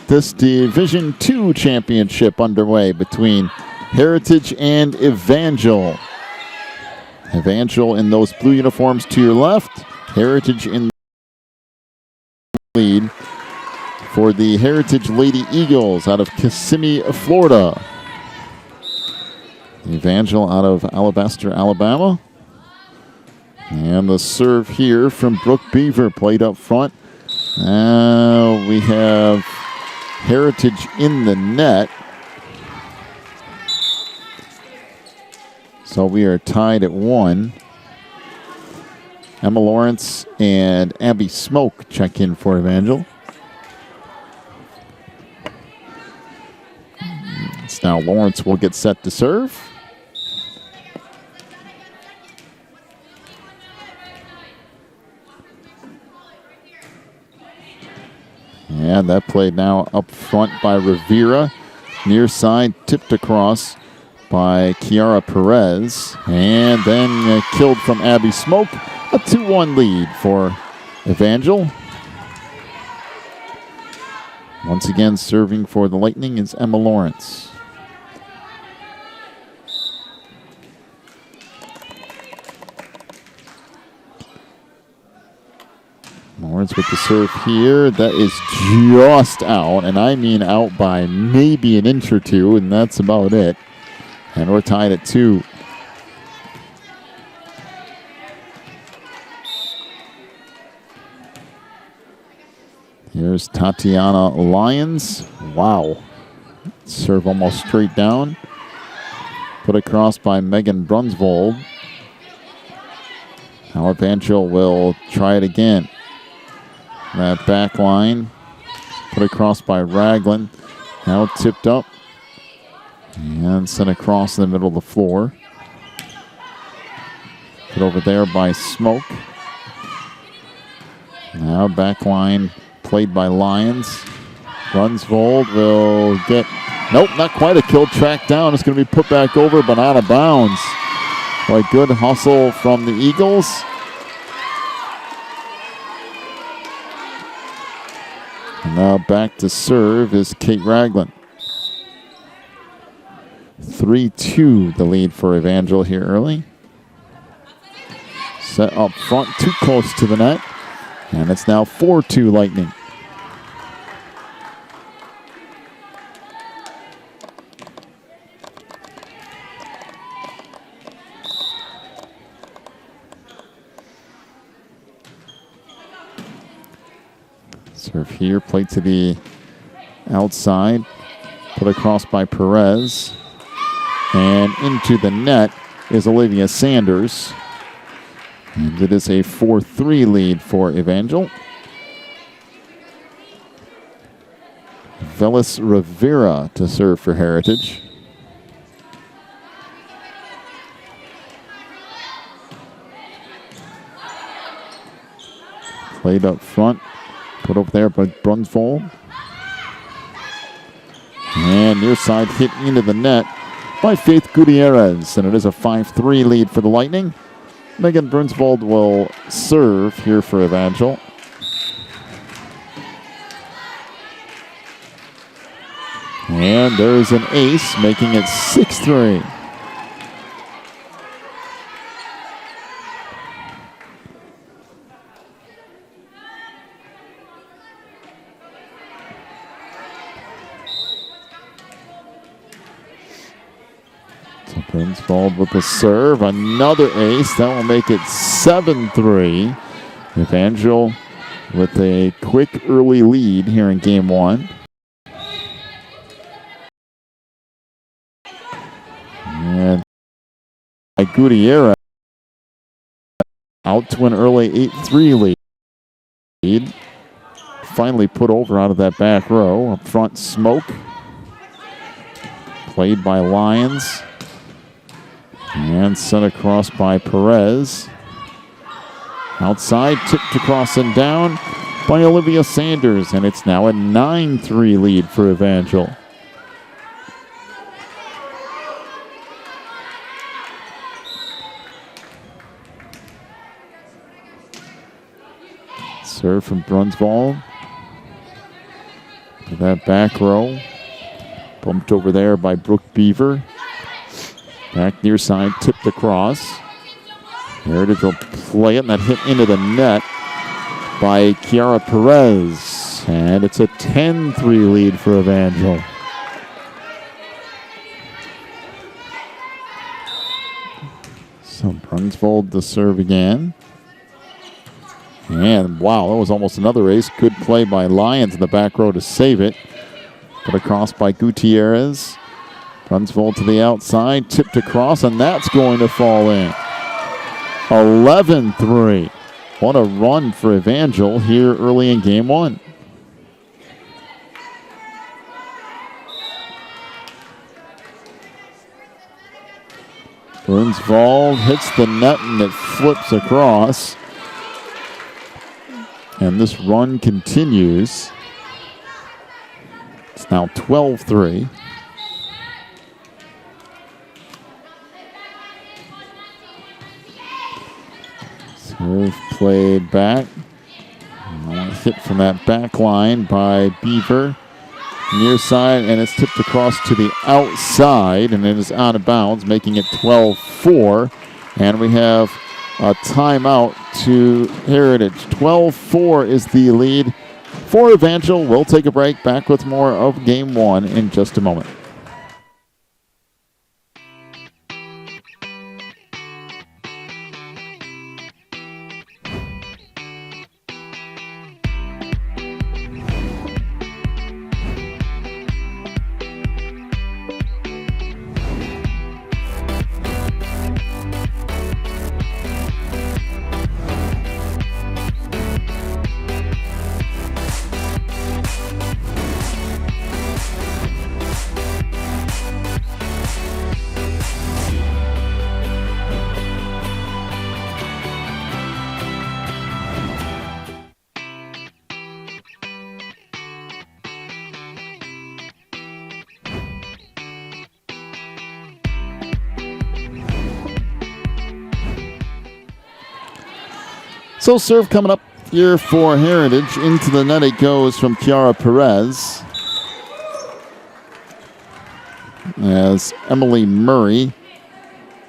this Division II championship underway between Heritage and Evangel. Evangel in those blue uniforms to your left. Heritage in the lead for the Heritage Lady Eagles out of Kissimmee, Florida. Evangel out of Alabaster, Alabama. And the serve here from Brooke Beaver, played up front. Now we have Heritage in the net. So we are tied at 1. Emma Lawrence and Abby Smoke check in for Evangel. So now Lawrence will get set to serve. And that played now up front by Rivera. Near side, tipped across by Kiara Perez. And then killed from Abby Smoke. A 2-1 lead for Evangel. Once again, serving for the Lightning is Emma Lawrence. Lawrence with the serve here. That is just out, and I mean out by maybe an inch or two, and that's about it. And we're tied at 2. Here's Tatiana Lyons. Wow. Serve almost straight down. Put across by Megan Brunsvold. Now Evangel will try it again. That back line, put across by Ragland. Now tipped up and sent across in the middle of the floor. Put over there by Smoke. Now back line played by Lyons. Brunsvold will get, nope, not quite a kill. Track down. It's going to be put back over, but out of bounds. Boy, good hustle from the Eagles. And now back to serve is Kate Ragland. 3-2 the lead for Evangel here early. Set up front, too close to the net. And it's now 4-2 Lightning. Serve here, played to the outside, put across by Perez. And into the net is Olivia Sanders. And it is a 4-3 lead for Evangel. Velis Rivera to serve for Heritage. Played up front. Put over there by Brunsvold. And near side hit into the net by Faith Gutierrez. And it is a 5-3 lead for the Lightning. Megan Brunsvold will serve here for Evangel. And there's an ace, making it 6-3. Brunsvold with the serve. Another ace. That will make it 7-3. Evangel with a quick early lead here in game 1. And Gutierrez out to an early 8-3 lead. Finally put over out of that back row. Up front, Smoke. Played by Lyons. And sent across by Perez. Outside, tipped across and down by Olivia Sanders. And it's now a 9-3 lead for Evangel. Serve from Brunsvold. That back row. Bumped over there by Brooke Beaver. Back near side, tipped across. Heritage will play it, and that hit into the net by Kiara Perez. And it's a 10-3 lead for Evangel. So Brunsvold to serve again. And wow, that was almost another ace. Good play by Lyons in the back row to save it. Put across by Gutierrez. Brunsvold to the outside, tipped across, and that's going to fall in. 11-3. What a run for Evangel here early in game one. Brunsvold hits the net and it flips across. And this run continues. It's now 12-3. Serve played back. Hit from that back line by Beaver. Near side, and it's tipped across to the outside, and it is out of bounds, making it 12-4. And we have a timeout to Heritage. 12-4 is the lead for Evangel. We'll take a break. Back with more of game one in just a moment. So serve coming up here for Heritage. Into the net it goes from Kiara Perez. As Emily Murray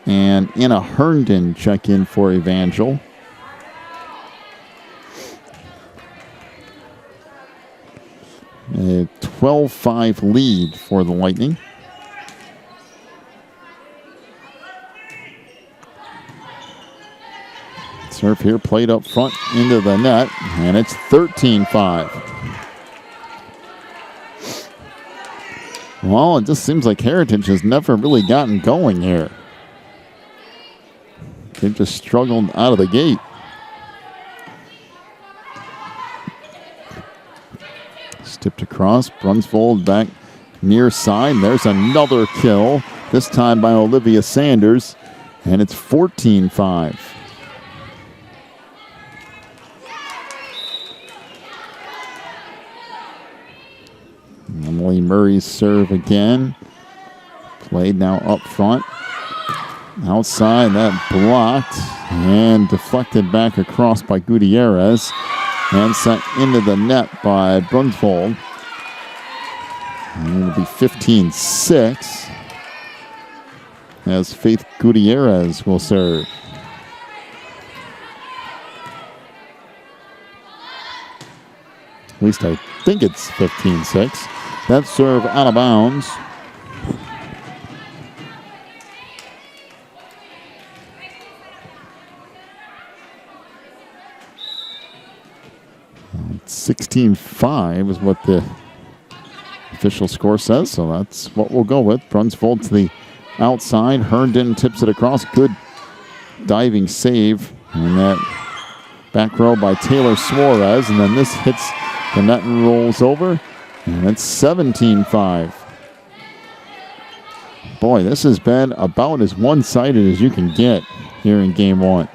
and Anna Herndon check in for Evangel. A 12-5 lead for the Lightning. Serve here played up front into the net, and it's 13-5. Well, it just seems like Heritage has never really gotten going here. They've just struggled out of the gate. Tipped across, Brunsvold back near side. There's another kill, this time by Olivia Sanders, and it's 14-5. Emily Murray's serve again. Played now up front. Outside, that blocked and deflected back across by Gutierrez and sent into the net by Brunsvold. And it'll be 15-6 as Faith Gutierrez will serve. At least I think it's 15-6. That serve out of bounds. It's 16-5 is what the official score says, so that's what we'll go with. Brunsvold to the outside. Herndon tips it across. Good diving save. And that back row by Taylor Suarez. And then this hits the net and rolls over. And it's 17-5. Boy, this has been about as one-sided as you can get here in game one.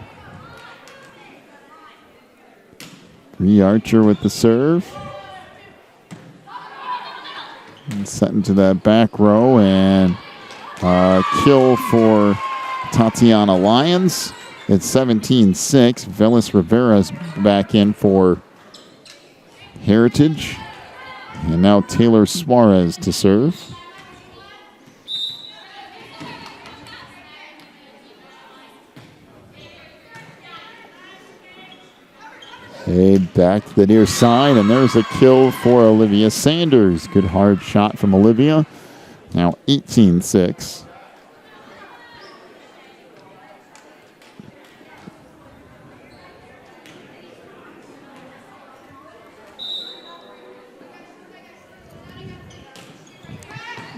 Bree Archer with the serve. And set into that back row, and kill for Tatiana Lyons. It's 17-6. Velis Rivera's back in for Heritage. And now Taylor Suarez to serve. Hey, back to the near side, and there's a kill for Olivia Sanders. Good hard shot from Olivia. Now 18-6.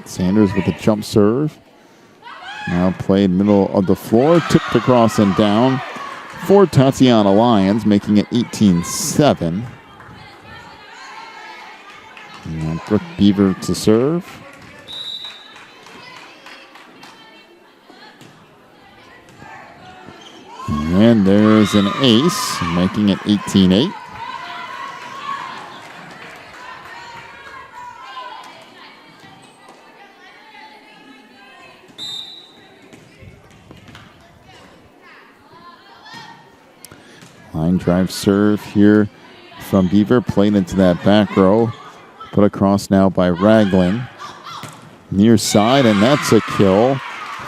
Sanders with a jump serve. Now played middle of the floor, tipped across and down for Tatiana Lyons, making it 18-7. Now Brooke Beaver to serve. And there's an ace, making it 18-8. Line drive serve here from Beaver, played into that back row. Put across now by Ragland. Near side, and that's a kill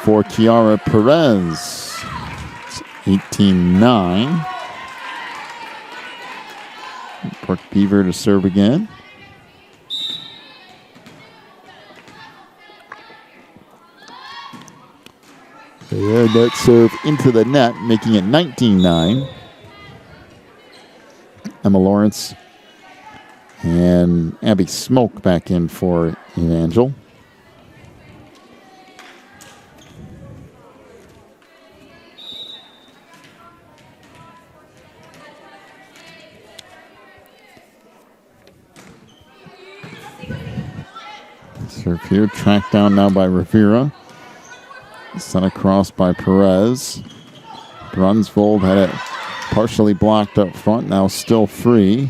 for Kiara Perez. It's 18-9. Brooke Beaver to serve again. And that serve into the net, making it 19-9. Emma Lawrence and Abby Smoke back in for Evangel. Serve here, tracked down now by Rivera. Sent across by Perez. Brunsvold had it partially blocked up front, now still free.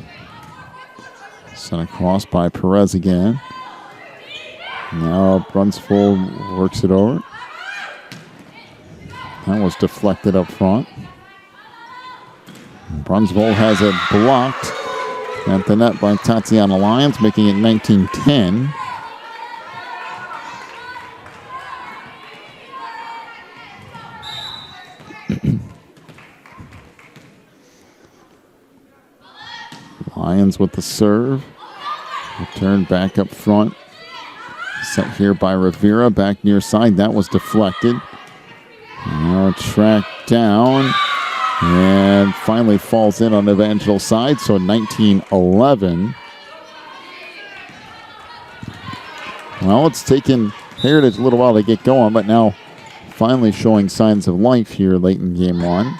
Sent across by Perez again. Now Brunsvold works it over. That was deflected up front. Brunsvold has it blocked at the net by Tatiana Lyons, making it 19-10. Lyons with the serve. Return back up front. Set here by Rivera. Back near side. That was deflected. Now tracked down. And finally falls in on Evangel's side. So 19-11. Well, it's taken Heritage a little while to get going, but now finally showing signs of life here late in game one.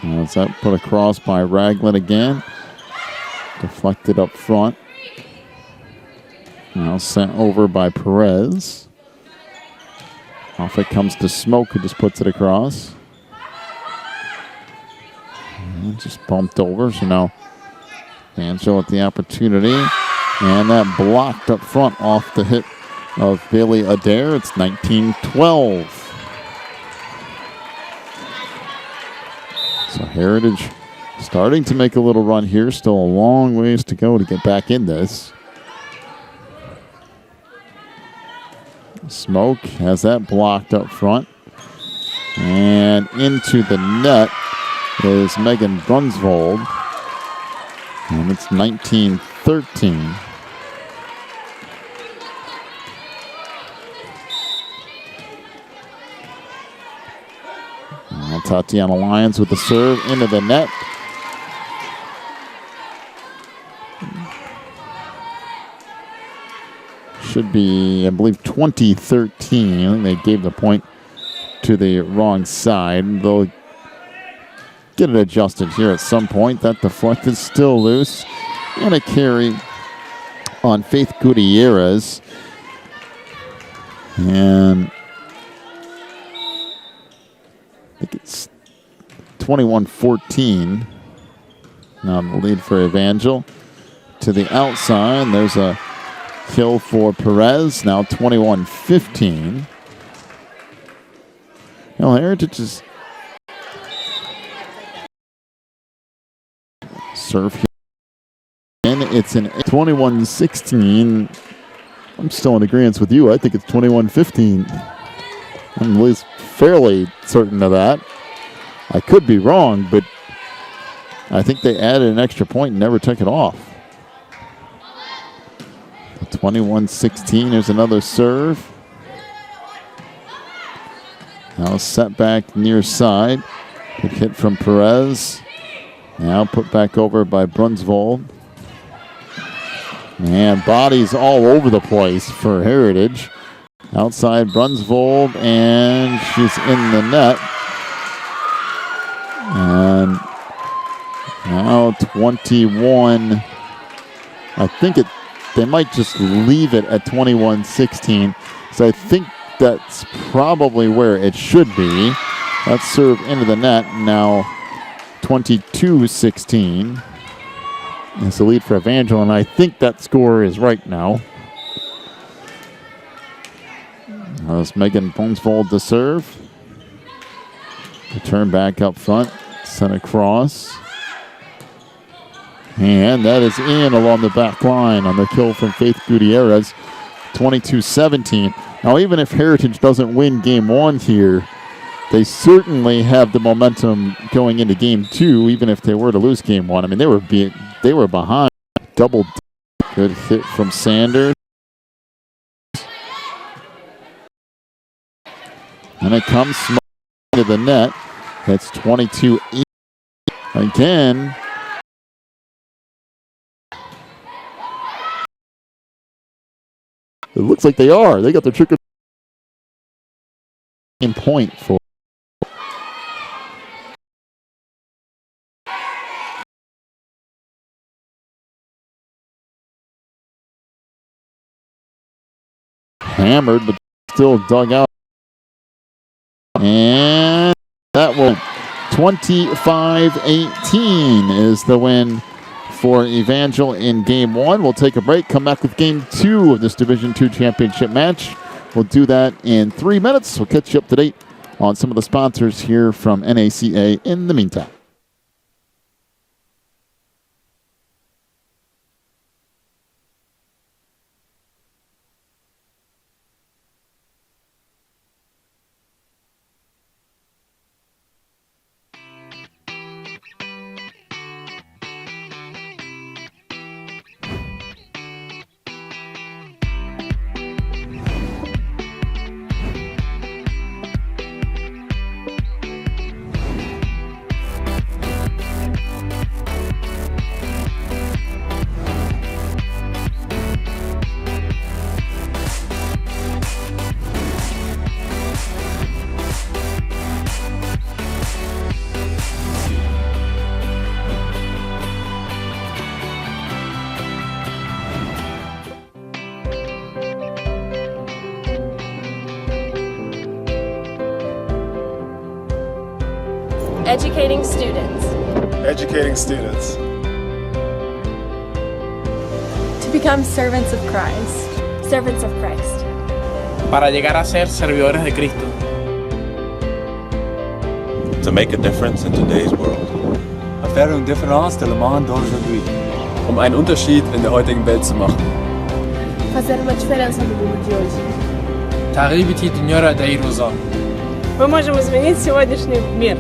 As that put across by Ragland again. Deflected up front. Now sent over by Perez. Off it comes to Smoke, who just puts it across. And just bumped over, so now Evangel at the opportunity. And that blocked up front off the hit of Bailey Adair. It's 19-12. So Heritage starting to make a little run here. Still a long ways to go to get back in this. Smoke has that blocked up front. And into the net is Megan Brunsvold. And it's 19-13. Tatiana Lyons with the serve into the net. Should be, I believe, 2013. I think they gave the point to the wrong side. They'll get it adjusted here at some point. That deflected, still loose. And a carry on Faith Gutierrez. And I think it's 21-14. Now the lead for Evangel. To the outside, there's a kill for Perez. Now 21-15. Heritage is serve here. And it's an 21-16. I'm still in agreement with you. I think it's 21-15. I'm at least fairly certain of that. I could be wrong, but I think they added an extra point and never took it off. 21-16. Here's another serve. Now set back near side. Good hit from Perez. Now put back over by Brunsvold. And bodies all over the place for Heritage. Outside Brunsvold, and she's in the net. And now 21. I think they might just leave it at 21-16. So I think that's probably where it should be. Let's serve into the net. Now 22-16. It's the lead for Evangel, and I think that score is right now. That's Megan Brunsvold to serve. Return back up front. Sent across. And that is in along the back line on the kill from Faith Gutierrez. 22-17. Now, even if Heritage doesn't win game one here, they certainly have the momentum going into game two, even if they were to lose game one. I mean, they were behind. Double good hit from Sanders. And it comes to the net. That's 22-8. Again. It looks like they are. They got the trick in point for. Hammered, but still dug out. And that will 25-18 is the win for Evangel in game one. We'll take a break, come back with game two of this Division II championship match. We'll do that in 3 minutes. We'll catch you up to date on some of the sponsors here from NACA in the meantime. Educating students. Educating students. To become servants of Christ. Servants of Christ. Para llegar a ser servidores de Cristo. To make a difference in today's world. Faire une différence dans le monde d'aujourd'hui. Einen Unterschied in der heutigen Welt zu machen. Fazer uma diferença no mundo de hoje. تغيير الدنيا ده يروزا. Мы можем изменить сегодняшний мир.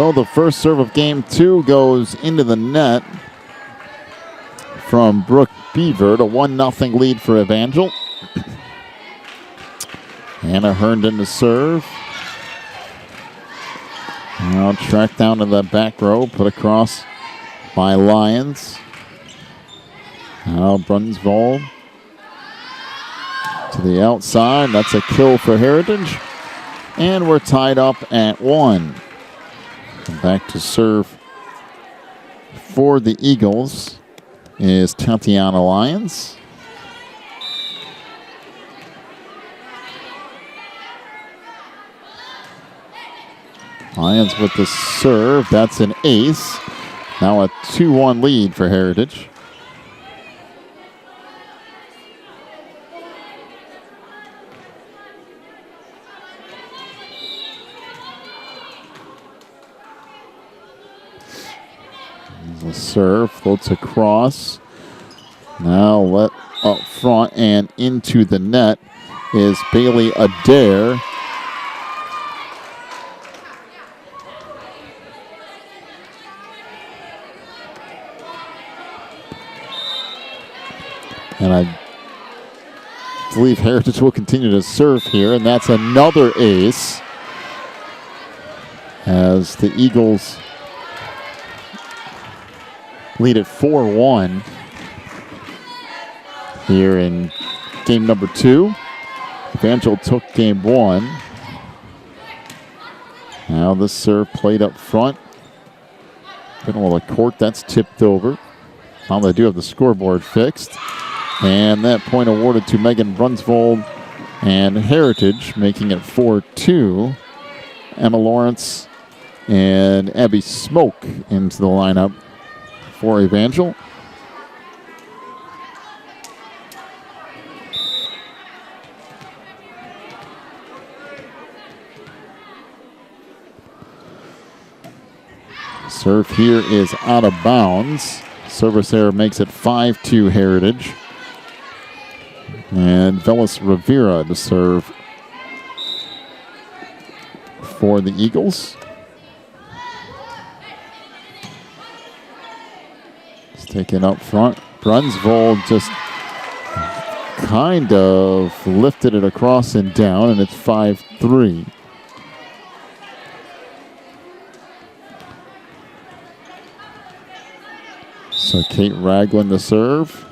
So the first serve of game 2 goes into the net from Brooke Beaver. A 1-0 lead for Evangel. Anna Herndon to serve. Now tracked down to the back row, put across by Lions. Now Brunsvold to the outside. That's a kill for Heritage. And we're tied up at 1. Back to serve for the Eagles is Tatiana Lyons. Lyons with the serve. That's an ace. Now a 2-1 lead for Heritage. The serve floats across. Now let up front and into the net is Bailey Adair. And I believe Heritage will continue to serve here, and that's another ace as the Eagles lead at 4-1 here in game number 2. Evangel took game 1. Now the serve played up front. Middle of the court, that's tipped over. Now they do have the scoreboard fixed. And that point awarded to Megan Brunsvold and Heritage, making it 4-2. Emma Lawrence and Abby Smoke into the lineup for Evangel. Serve here is out of bounds. Service error makes it 5-2 Heritage. And Velas Rivera to serve for the Eagles. It's taken up front. Brunsvold just kind of lifted it across and down, and it's 5-3. So Kate Ragland to serve.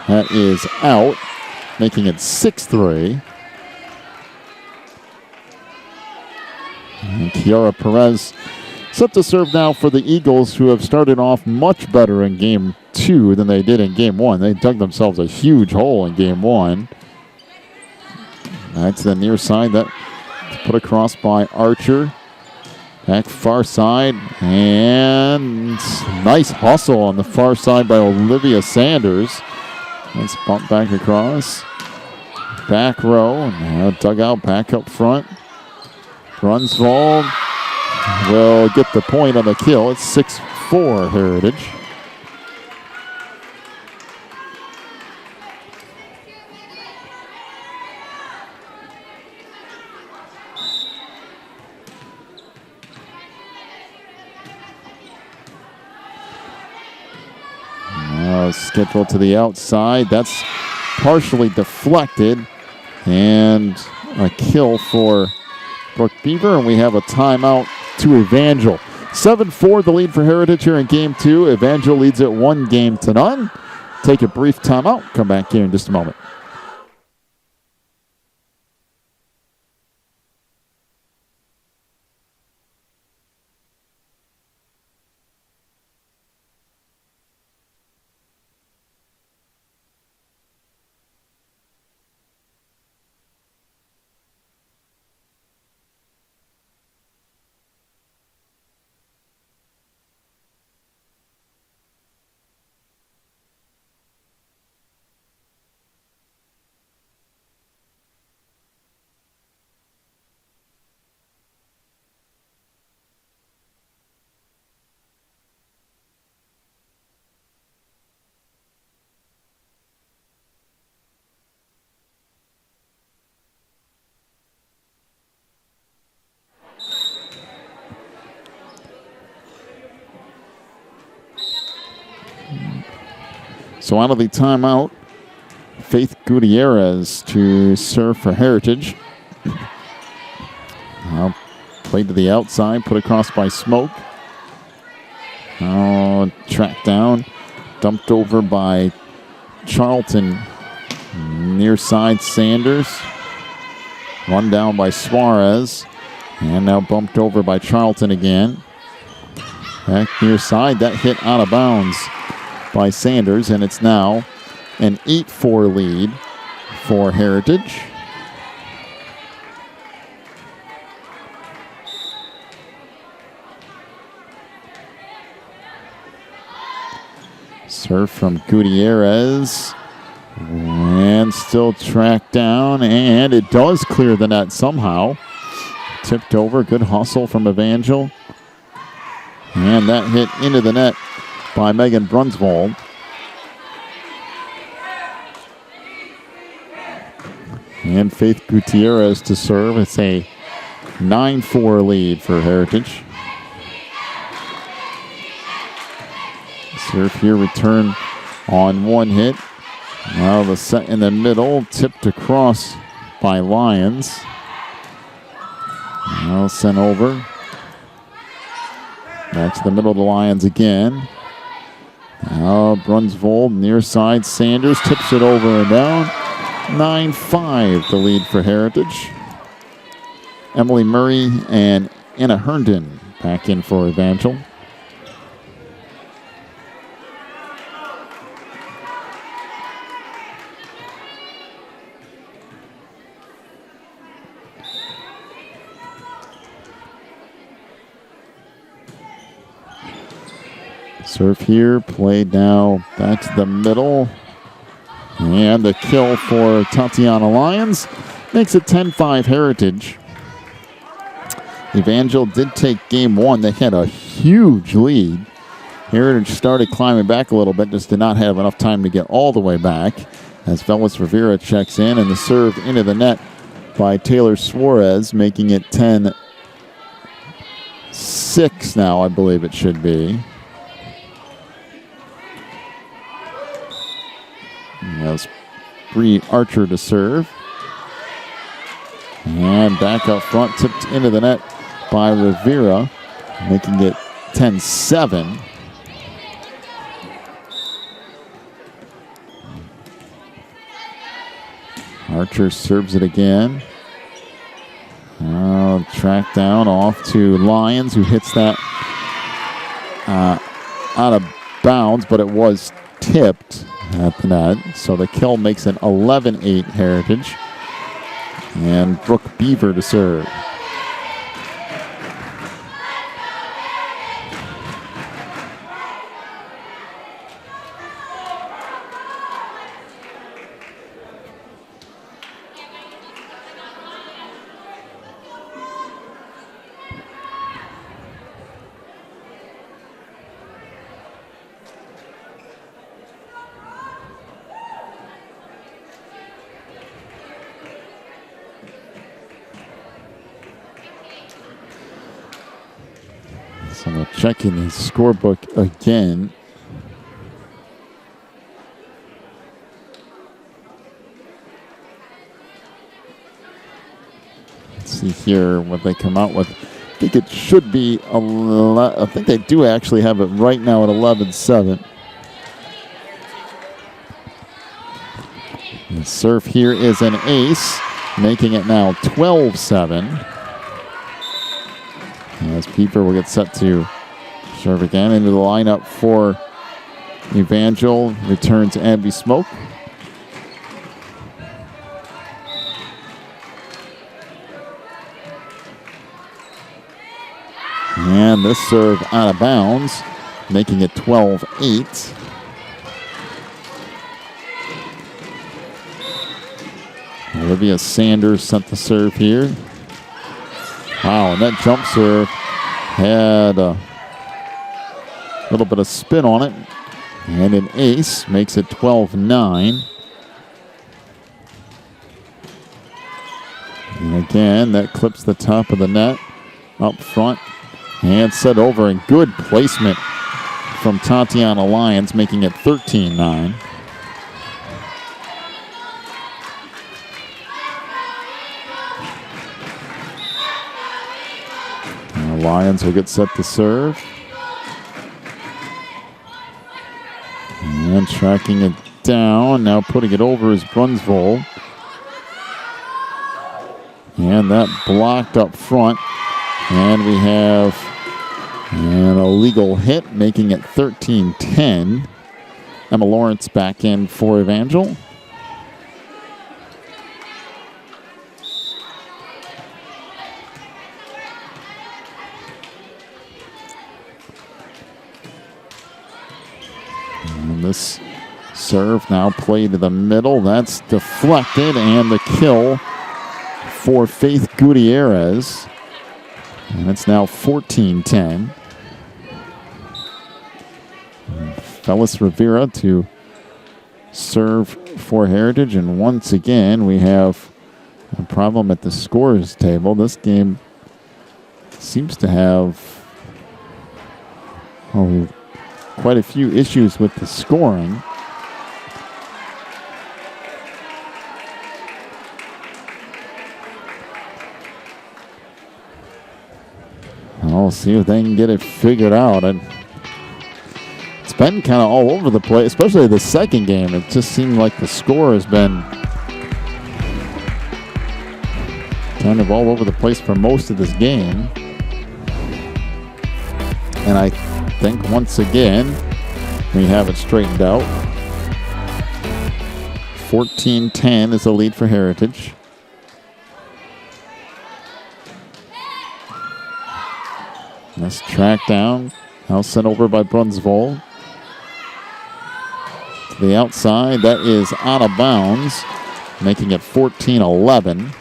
That is out, making it 6-3. And Kiara Perez set to serve now for the Eagles, who have started off much better in game 2 than they did in game 1. They dug themselves a huge hole in game 1. That's the near side that put across by Archer. Back far side, and nice hustle on the far side by Olivia Sanders. Let's bump back across. Back row, now dugout back up front. Brunsvold will get the point on the kill. It's 6-4 Heritage. Scheduled to the outside. That's partially deflected. And a kill for Brooke Beaver. And we have a timeout to Evangel. 7-4 the lead for Heritage here in game 2. Evangel leads it 1-0. Take a brief timeout. Come back here in just a moment. So out of the timeout, Faith Gutierrez to serve for Heritage. Now played to the outside, put across by Smoke. Oh, tracked down, dumped over by Charlton. Near side Sanders. Run down by Suarez. And now bumped over by Charlton again. Back near side, that hit out of bounds by Sanders, and it's now an 8-4 lead for Heritage. Serve from Gutierrez. And still tracked down, and it does clear the net somehow. Tipped over, good hustle from Evangel. And that hit into the net by Megan Brunsvold. And Faith Gutierrez to serve. It's a 9-4 lead for Heritage. Serve here, return on one hit. Now the set in the middle, tipped across by Lions. Now sent over. Back to the middle of the Lions again. Now Brunsvold, near side Sanders, tips it over and down. 9-5 the lead for Heritage. Emily Murray and Anna Herndon back in for Evangel. Serve here, played now back to the middle. And the kill for Tatiana Lions makes it 10-5 Heritage. Evangel did take game one. They had a huge lead. Heritage started climbing back a little bit, just did not have enough time to get all the way back. As Velas Rivera checks in, and the serve into the net by Taylor Suarez, making it 10-6 now, I believe it should be. That's Bree Archer to serve. And back up front, tipped into the net by Rivera, making it 10-7. Archer serves it again. Track down off to Lions, who hits that out of bounds, but it was tipped at the net. So the kill makes it 11-8 Heritage. And Brooke Beaver to serve. So I'm checking the scorebook again. Let's see here what they come out with. I think it should be, I think they do actually have it right now at 11-7. The serve here is an ace, making it now 12-7. As Pieper will get set to serve again into the lineup for Evangel. Returns Abby Smoke. And this serve out of bounds, making it 12-8. Olivia Sanders sent the serve here. Wow, and that jump serve had a little bit of spin on it. And an ace makes it 12-9. And again, that clips the top of the net up front. And set over, and good placement from Tatiana Lyons, making it 13-9. Lions will get set to serve. And tracking it down. Now putting it over is Brunsvold. And that blocked up front. And we have an illegal hit, making it 13-10. Emma Lawrence back in for Evangel. And this serve now played to the middle. That's deflected, and the kill for Faith Gutierrez. And it's now 14-10. Fellis Rivera to serve for Heritage. And once again, we have a problem at the scorers table. This game seems to have quite a few issues with the scoring. I'll see if they can get it figured out. And it's been kind of all over the place, especially the second game. It just seemed like the score has been kind of all over the place for most of this game. And I think once again we have it straightened out. 14-10 is the lead for Heritage. This track down, now sent over by Brunsvold. To the outside, that is out of bounds, making it 14-11.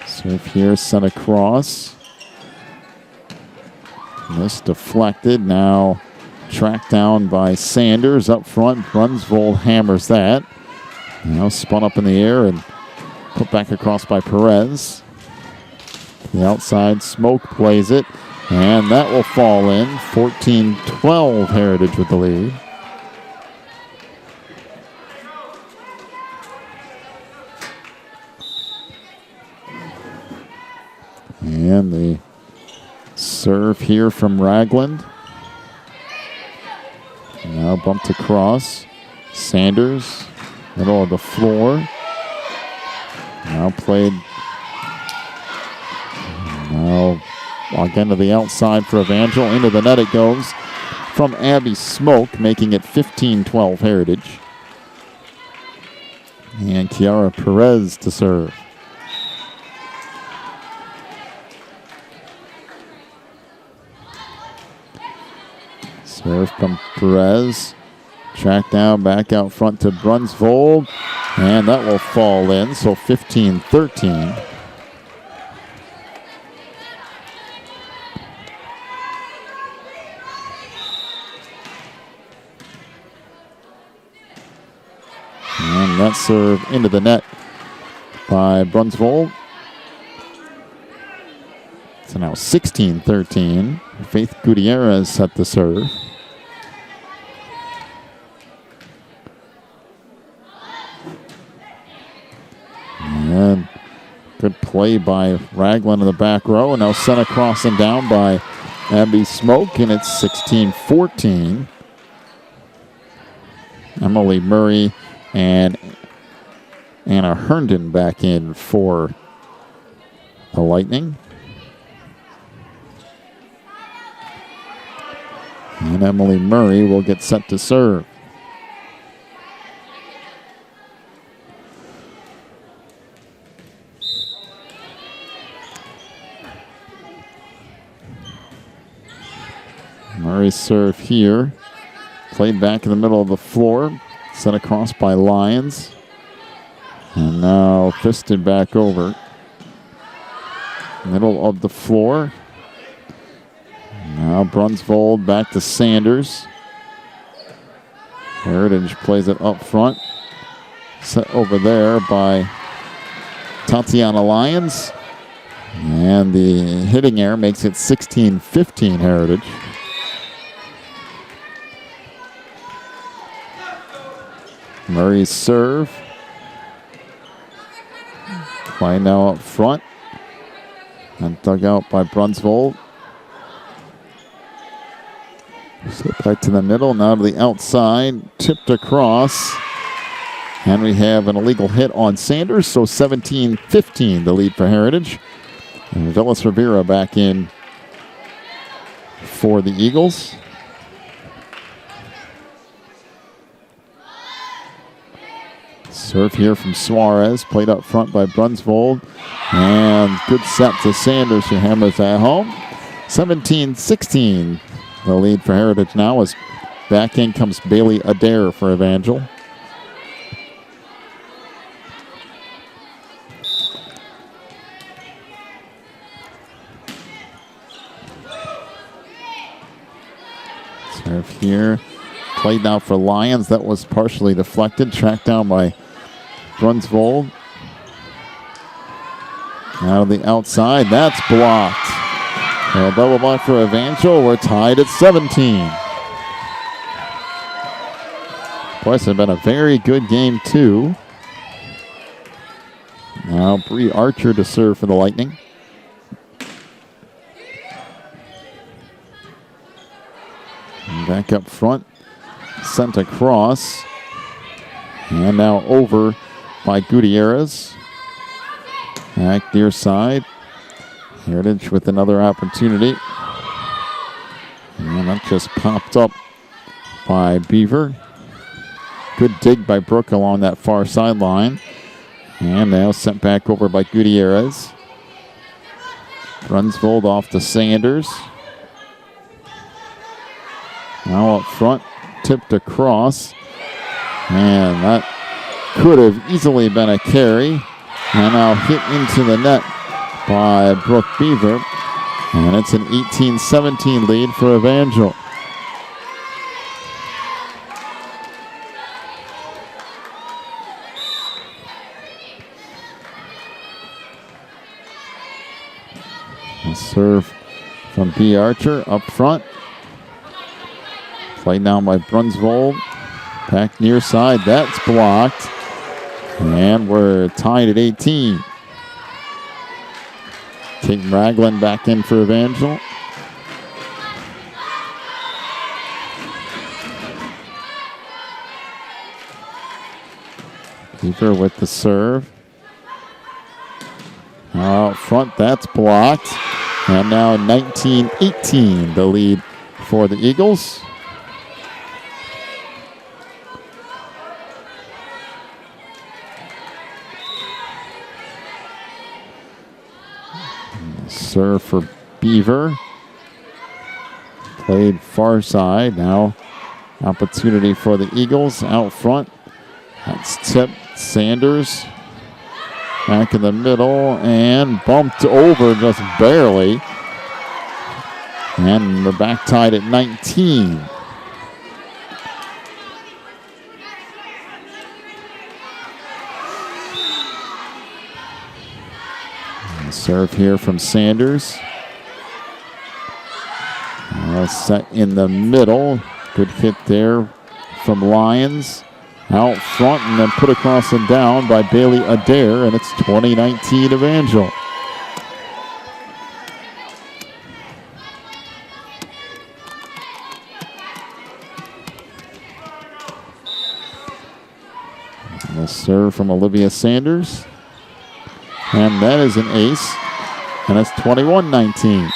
Serve here, sent across. This deflected, now tracked down by Sanders up front. Brunsvold hammers that. Now spun up in the air and put back across by Perez. The outside, Smoke plays it, and that will fall in. 14-12 Heritage with the lead. And the serve here from Ragland. Now bumped across. Sanders, middle of the floor. Now played. Now again to the outside for Evangel. Into the net it goes from Abby Smoke, making it 15-12 Heritage. And Kiara Perez to serve. Serve from Perez. Track down, back out front to Brunsvold. And that will fall in, so 15-13. And that serve into the net by Brunsvold. So now 16-13. Faith Gutierrez set the serve. And good play by Ragland in the back row. And now sent across and down by Abby Smoke. And it's 16-14. Emily Murray and Anna Herndon back in for the Lightning. And Emily Murray will get set to serve. Murray's serve here. Played back in the middle of the floor. Sent across by Lyons. And now fisted back over. Middle of the floor. Now Brunsvold back to Sanders. Heritage plays it up front. Set over there by Tatiana Lyons. And the hitting error makes it 16-15 Heritage. Murray's serve. Play now up front. And dug out by Brunsvold. So back to the middle, now to the outside. Tipped across. And we have an illegal hit on Sanders, so 17-15 the lead for Heritage. And Villas Rivera back in for the Eagles. Serve here from Suarez, played up front by Brunsvold. And good set to Sanders, who hammers that home. 17-16 the lead for Heritage now, as back in comes Bailey Adair for Evangel. Serve here. Played now for Lions. That was partially deflected. Tracked down by Brunsvold. Now to the outside. That's blocked. A double block for Evangel. We're tied at 17. Boy, it's been a very good game, too. Now Bree Archer to serve for the Lightning. And back up front. Sent across. And now over by Gutierrez. Back near side. Heritage with another opportunity. And that just popped up by Beaver. Good dig by Brooke along that far sideline. And now sent back over by Gutierrez. Brunsvold off to Sanders. Now up front, tipped across. And that could have easily been a carry. And now hit into the net by Brooke Beaver. And it's an 18-17 lead for Evangel. A serve from B. Archer up front. Played down by Brunsvold. Back near side. That's blocked. And we're tied at 18. Kate Ragland back in for Evangel. Beaver with the serve. Now out front, that's blocked. And now 19-18, the lead for the Eagles. Serve for Beaver. Played far side. Now opportunity for the Eagles out front. That's tipped. Sanders back in the middle and bumped over just barely. And we're back tied at 19. Serve here from Sanders. Set in the middle. Good hit there from Lions. Out front and then put across and down by Bailey Adair, and it's 2019 Evangel. And a serve from Olivia Sanders. And that is an ace. And it's 21-19.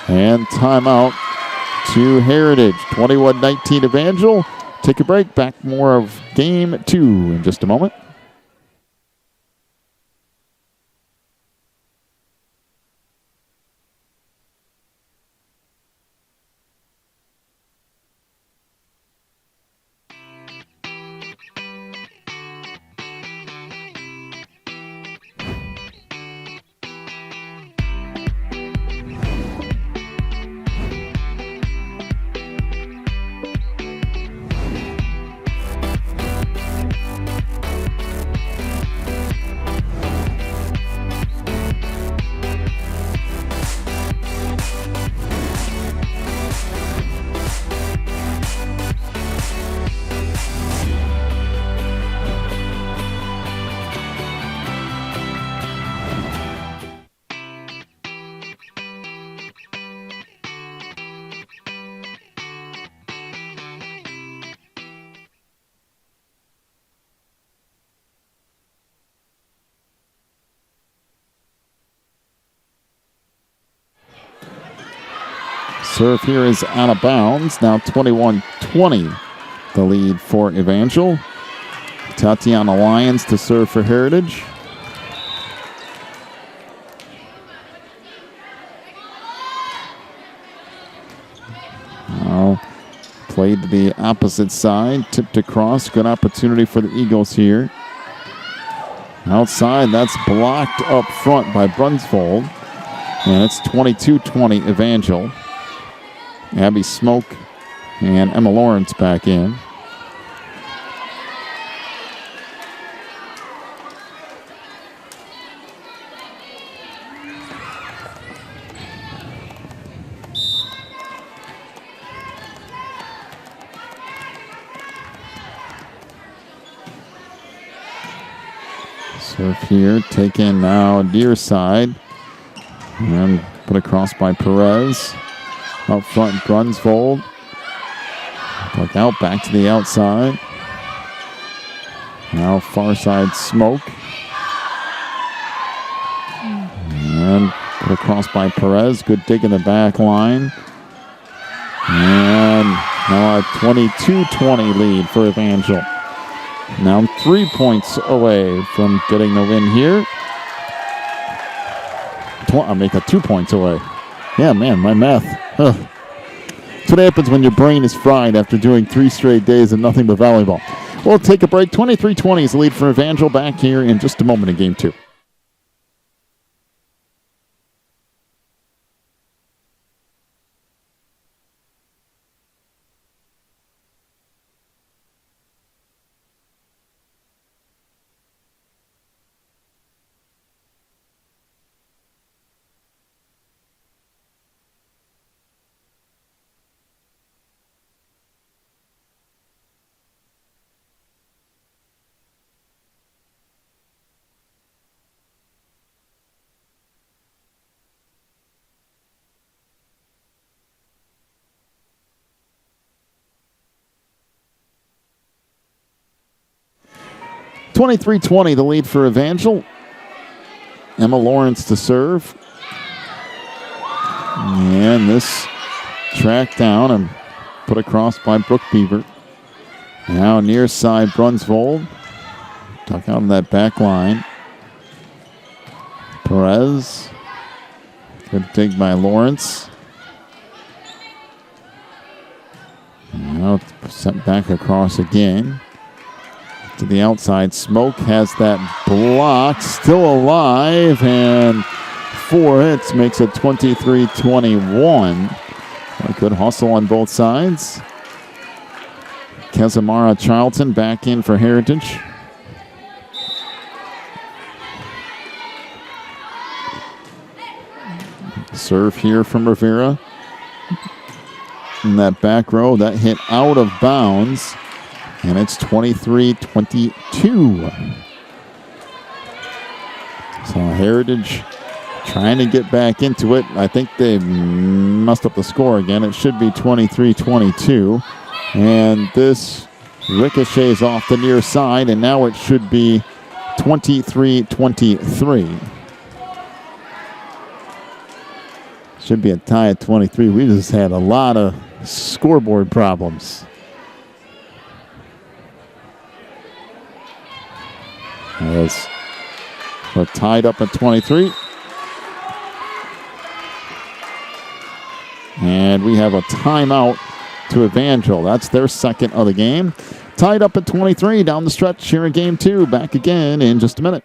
And timeout to Heritage. 21-19 Evangel. Take a break. Back more of game 2 in just a moment. Serve here is out of bounds. Now 21-20, the lead for Evangel. Tatiana Lyons to serve for Heritage. Now played to the opposite side, tipped across. Good opportunity for the Eagles here. Outside, that's blocked up front by Brunsvold. And it's 22-20 Evangel. Abby Smoke and Emma Lawrence back in. Serve here, taken now near side. And put across by Perez. Up front, Brunsvold. Puck out, back to the outside. Now far side, Smoke. And put across by Perez. Good dig in the back line. And now a 22-20 lead for Evangel. Now 3 points away from getting the win here. I'll make that 2 points away. Yeah, man, my math. Ugh. That's what happens when your brain is fried after doing 3 straight days of nothing but volleyball. We'll take a break. 23-20 is the lead for Evangel. Back here in just a moment in game 2. (23-20) the lead for Evangel. Emma Lawrence to serve. And this tracked down and put across by Brooke Beaver. Now near side, Brunsvold. Tuck out of that back line. Perez. Good dig by Lawrence. Now sent back across again. To the outside, Smoke has that block, still alive, and 4 hits makes it 23-21. A good hustle on both sides. Casamara Charlton back in for Heritage. Serve here from Rivera. In that back row, that hit out of bounds. And it's 23-22. So Heritage trying to get back into it. I think they messed up the score again. It should be 23-22. And this ricochets off the near side, and now it should be 23-23. Should be a tie at 23. We just had a lot of scoreboard problems. As we're tied up at 23. And we have a timeout to Evangel. That's their second of the game. Tied up at 23 down the stretch here in game 2. Back again in just a minute.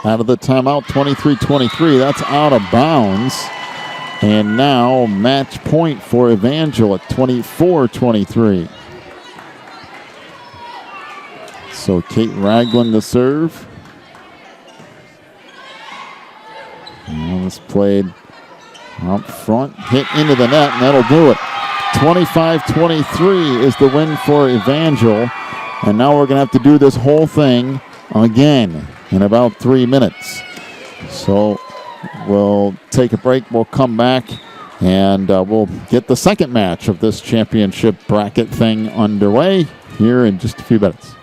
out of the timeout, 23-23. That's out of bounds. And now match point for Evangel at 24-23. So Kate Ragland to serve. And this played out front, hit into the net, and that'll do it. 25-23 is the win for Evangel. And now we're going to have to do this whole thing again in about 3 minutes. So we'll take a break. We'll come back, and we'll get the second match of this championship bracket thing underway here in just a few minutes.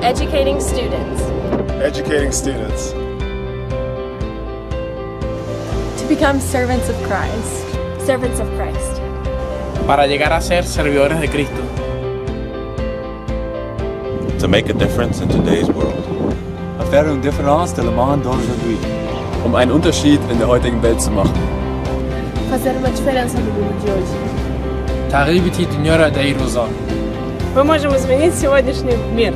Educating students. Educating students. To become servants of Christ. Servants of Christ. Para llegar a ser servidores de Cristo. To make a difference in today's world. Faire une différence dans le monde d'aujourd'hui. Einen Unterschied in der heutigen Welt zu machen. Fazer uma diferença no mundo de hoje. تغيير بتي دنيا داير وزان. Мы можем изменить сегодняшний мир.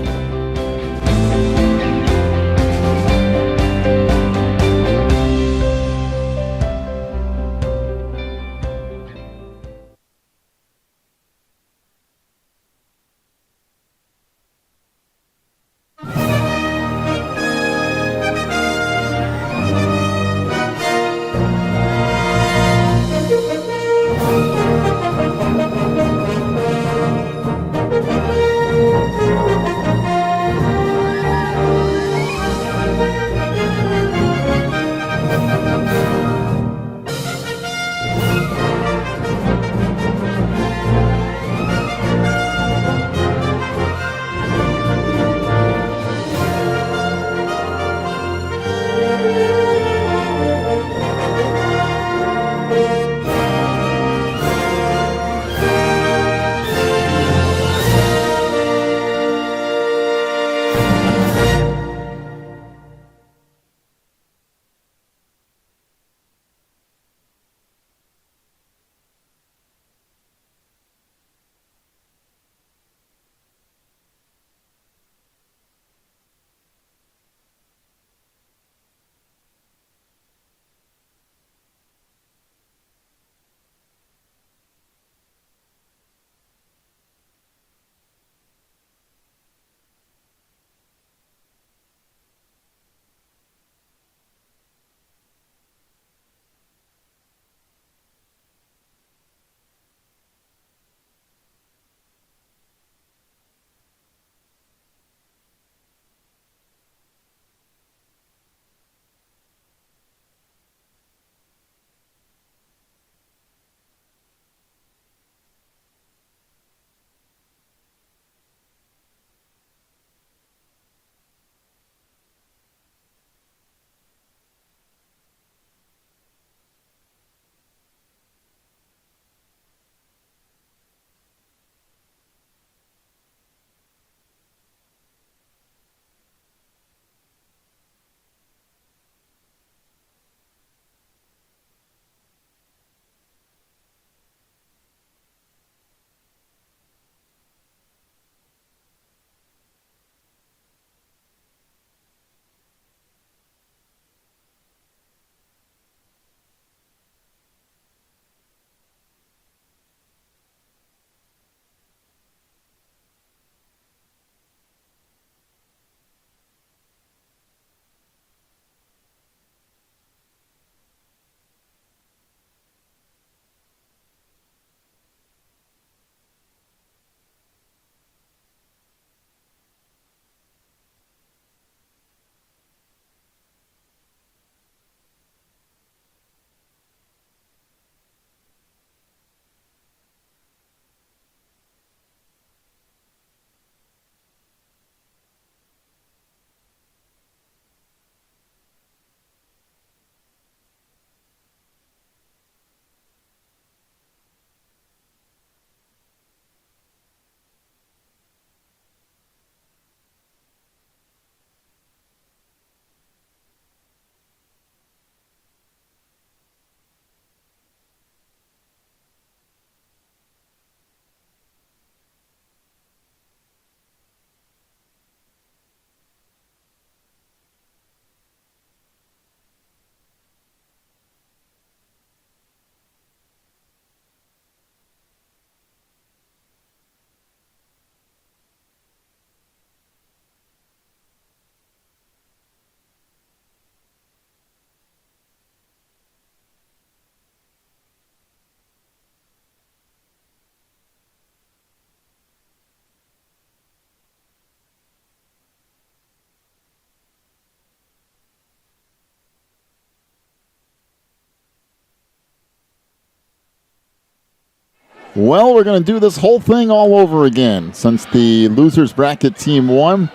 Well, we're going to do this whole thing all over again. Since the losers bracket team won,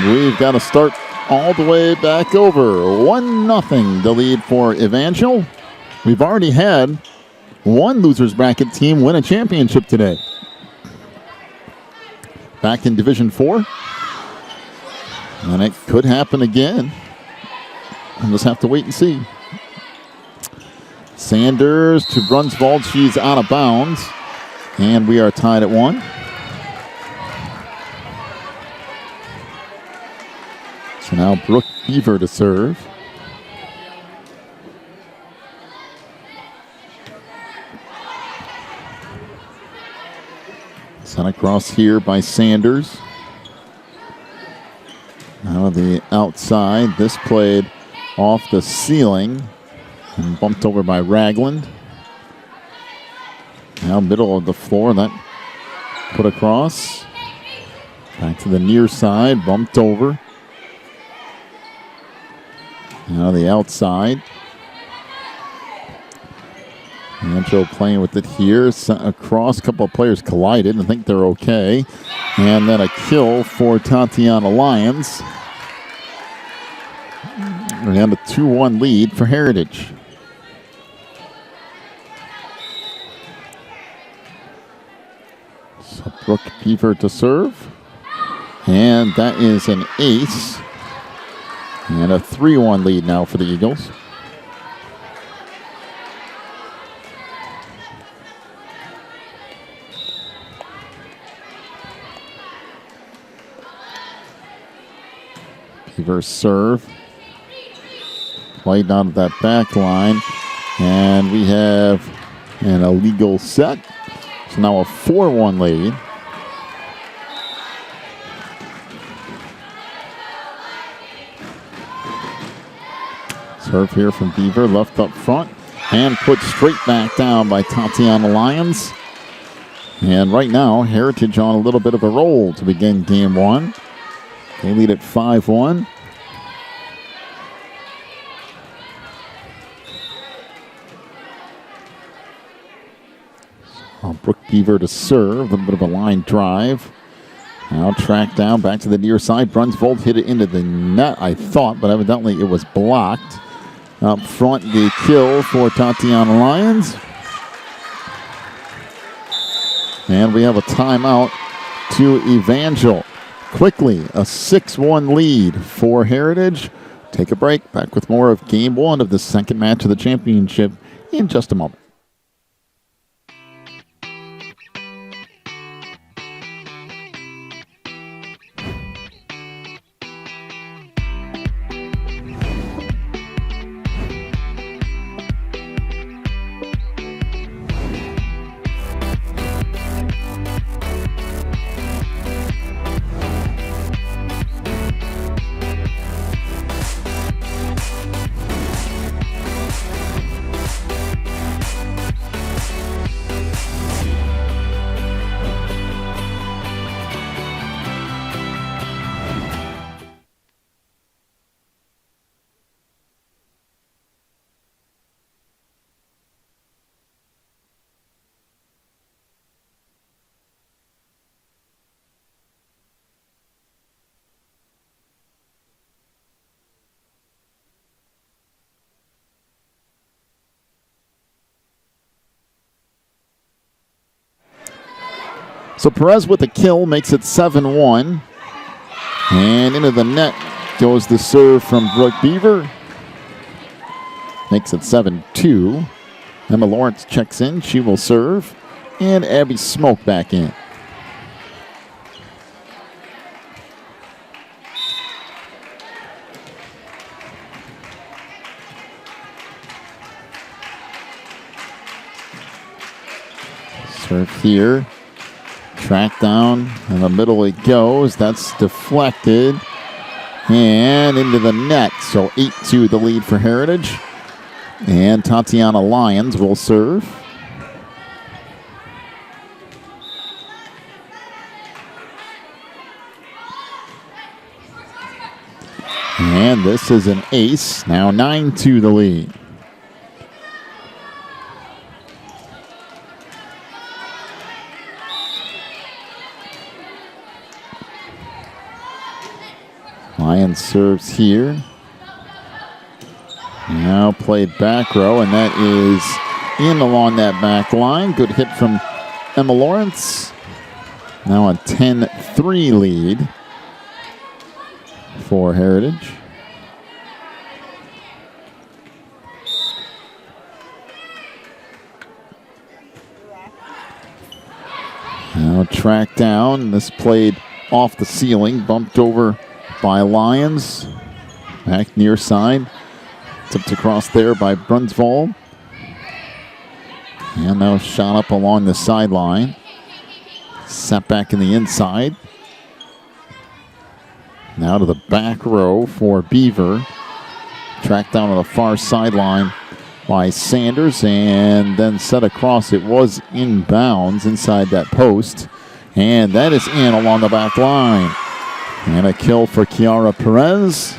we've got to start all the way back over. 1-0 the lead for Evangel. We've already had one losers bracket team win a championship today. Back in Division 4. And it could happen again. We'll just have to wait and see. Sanders to Brunsvold. She's out of bounds. And we are tied at 1. So now Brooke Beaver to serve. Sent across here by Sanders. Now the outside. This played off the ceiling and bumped over by Ragland. Now middle of the floor. That put across. Back to the near side. Bumped over. Now the outside. Ancho playing with it here. Sent across. A couple of players collided. I think they're okay. And then a kill for Tatiana Lyons. We have a 2-1 lead for Heritage. So Brooke Beaver to serve. And that is an ace. And a 3-1 lead now for the Eagles. Beaver serve. Played down to that back line. And we have an illegal set. So now a 4-1 lead. Serve here from Beaver, left up front. And put straight back down by Tatiana Lyons. And right now, Heritage on a little bit of a roll to begin game 1. They lead at 5-1. Brooke Beaver to serve. A little bit of a line drive. Now tracked down back to the near side. Brunsvold hit it into the net, I thought, but evidently it was blocked. Up front, the kill for Tatiana Lyons. And we have a timeout to Evangel. Quickly, a 6-1 lead for Heritage. Take a break. Back with more of Game 1 of the second match of the championship in just a moment. So Perez with a kill makes it 7-1. And into the net goes the serve from Brooke Beaver. Makes it 7-2. Emma Lawrence checks in. She will serve. And Abby Smoke back in. Serve here. Track down in the middle it goes. That's deflected. And into the net. So 8-2 the lead for Heritage. And Tatiana Lyons will serve. And this is an ace. Now 9-2 the lead. Lions serves here. Now played back row, and that is in along that back line. Good hit from Emma Lawrence. Now a 10-3 lead for Heritage. Now tracked down. This played off the ceiling, bumped over by Lions. Back near side. Tipped across there by Brunsvold. And now shot up along the sideline. Set back in the inside. Now to the back row for Beaver. Tracked down to the far sideline by Sanders and then set across. It was inbounds inside that post. And that is in along the back line. And a kill for Kiara Perez.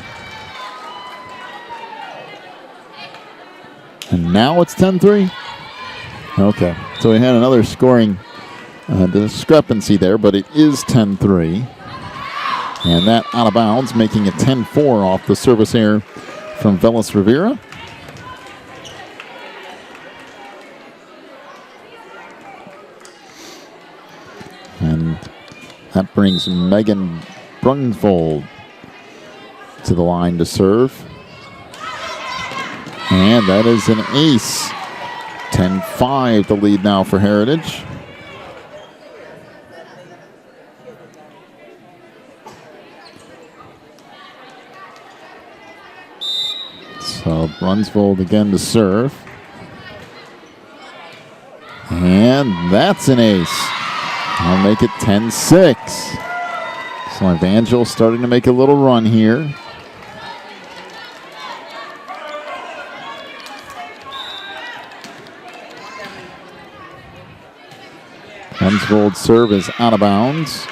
And now it's 10-3. Okay, so we had another scoring discrepancy there, but it is 10-3. And that out of bounds, making it 10-4 off the service error from Velas Rivera. And that brings Megan Brunsvold to the line to serve. And that is an ace. 10-5 the lead now for Heritage. So Brunsvold again to serve. And that's an ace. I'll make it 10-6. So Evangel starting to make a little run here. Brunsvold's serve is out of bounds,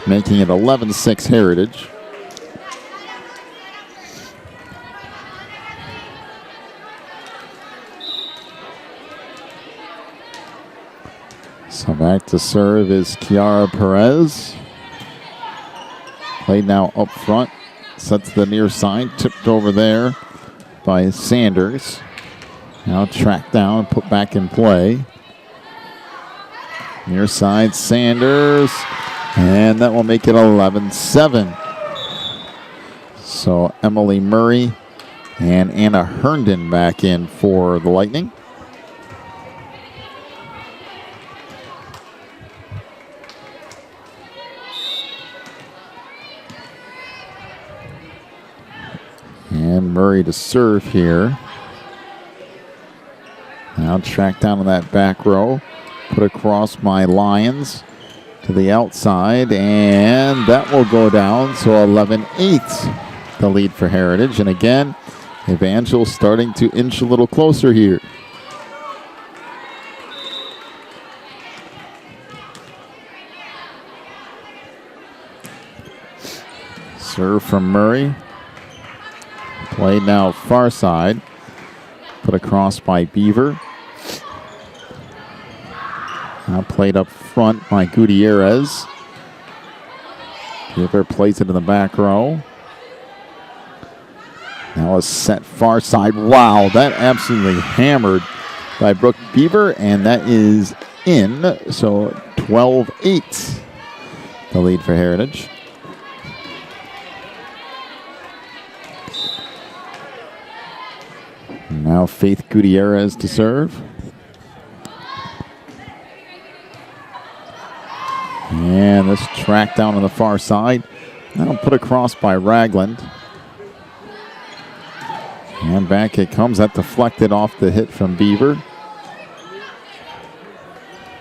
making it 11-6 Heritage. So back to serve is Kiara Perez. Played now up front. Sets the near side. Tipped over there by Sanders. Now tracked down, put back in play. Near side Sanders. And that will make it 11-7. So Emily Murray and Anna Herndon back in for the Lightning. And Murray to serve here. Now tracked down on that back row. Put across my Lions to the outside. And that will go down. So 11-8 the lead for Heritage. And again, Evangel starting to inch a little closer here. Serve from Murray. Played now far side. Put across by Beaver. Now played up front by Gutierrez. Beaver plays it in the back row. Now a set far side. Wow, that absolutely hammered by Brooke Beaver, and that is in. So 12-8 the lead for Heritage. Now Faith Gutierrez to serve. And this track down on the far side. Now put across by Ragland. And back it comes. That deflected off the hit from Beaver.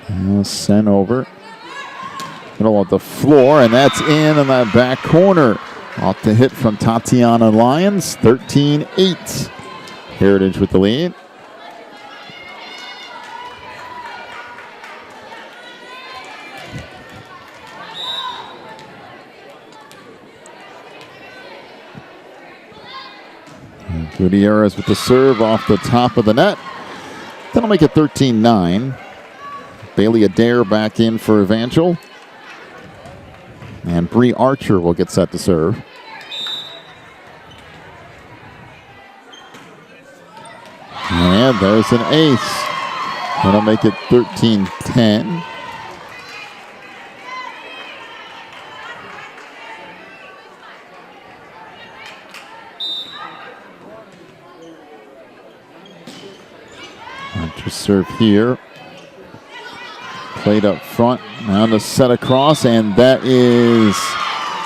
Now sent over. Middle of the floor, and that's in that back corner. Off the hit from Tatiana Lyons. 13-8. Heritage with the lead. Gutierrez with the serve off the top of the net. That'll make it 13-9. Bailey Adair back in for Evangel. And Bree Archer will get set to serve. And there's an ace. That'll make it 13-10. To serve here. Played up front. Now to set across, and that is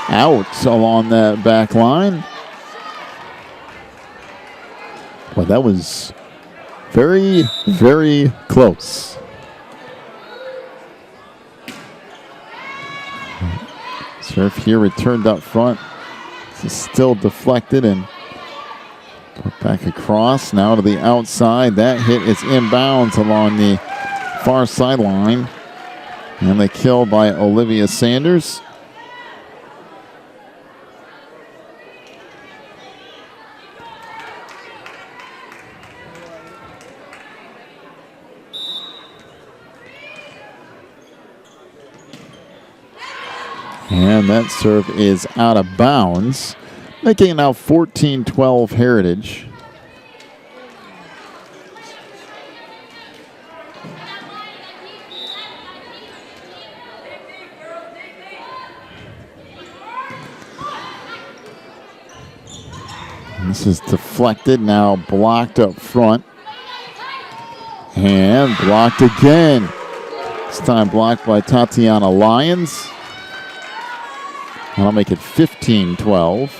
out along that back line. Well, that was very, very close. Serve here returned up front. This is still deflected and put back across. Now to the outside. That hit is inbounds along the far sideline. And the kill by Olivia Sanders. And that serve is out of bounds, making it now 14-12 Heritage. This is deflected, now blocked up front. And blocked again. This time blocked by Tatiana Lyons. That'll make it 15-12.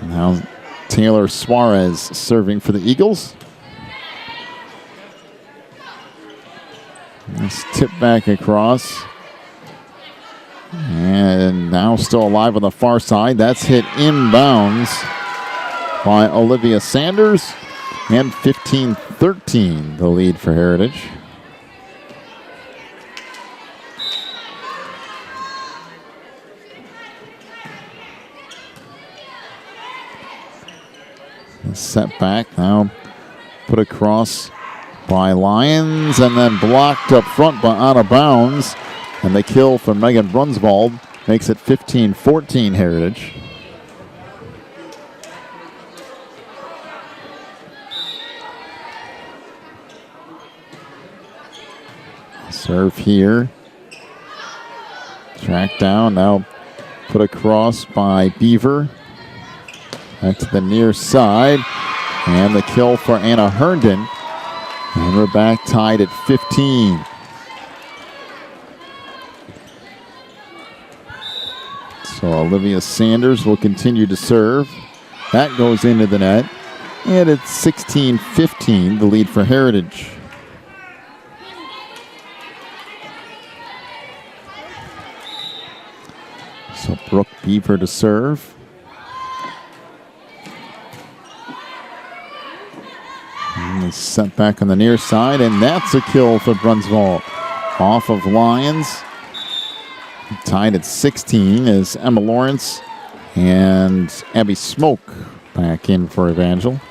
Now Taylor Suarez serving for the Eagles. Nice tip back across. And now still alive on the far side. That's hit inbounds by Olivia Sanders. And 15-13, the lead for Heritage. Set back, now put across by Lyons, and then blocked up front but out of bounds. And the kill for Megan Brunsvold makes it 15-14 Heritage. Serve here. Track down, now put across by Beaver. Back to the near side. And the kill for Anna Herndon. And we're back tied at 15. So Olivia Sanders will continue to serve. That goes into the net. And it's 16-15, the lead for Heritage. So Brooke Beaver to serve. And it's sent back on the near side, and that's a kill for Brunsvold. Off of Lyons. Tied at 16 is Emma Lawrence and Abby Smoke back in for Evangel.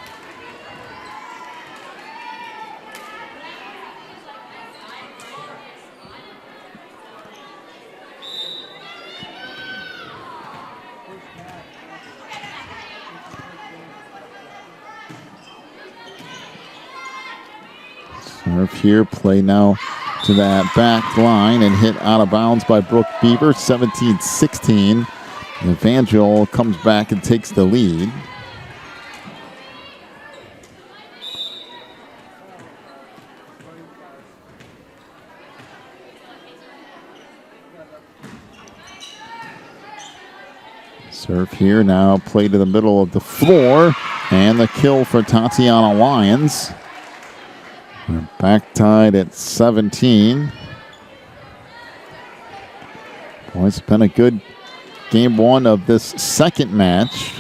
Serve here, play now to that back line and hit out of bounds by Brooke Beaver, 17-16. Evangel comes back and takes the lead. Serve here, now play to the middle of the floor, and the kill for Tatiana Lyons. We're back tied at 17. Boy, it's been a good game one of this second match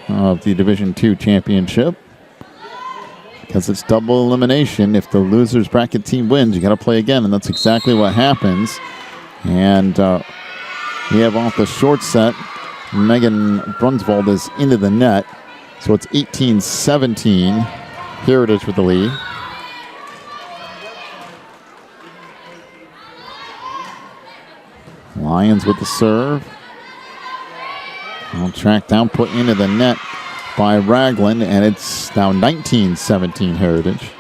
of the Division II championship. Because it's double elimination. If the loser's bracket team wins, you got to play again, and that's exactly what happens. And we have off the short set, Megan Brunsvold is into the net. So it's 18-17. Here it is with the lead. Lyons with the serve. Well, tracked down, put into the net by Ragland, and it's now 19-17 Heritage.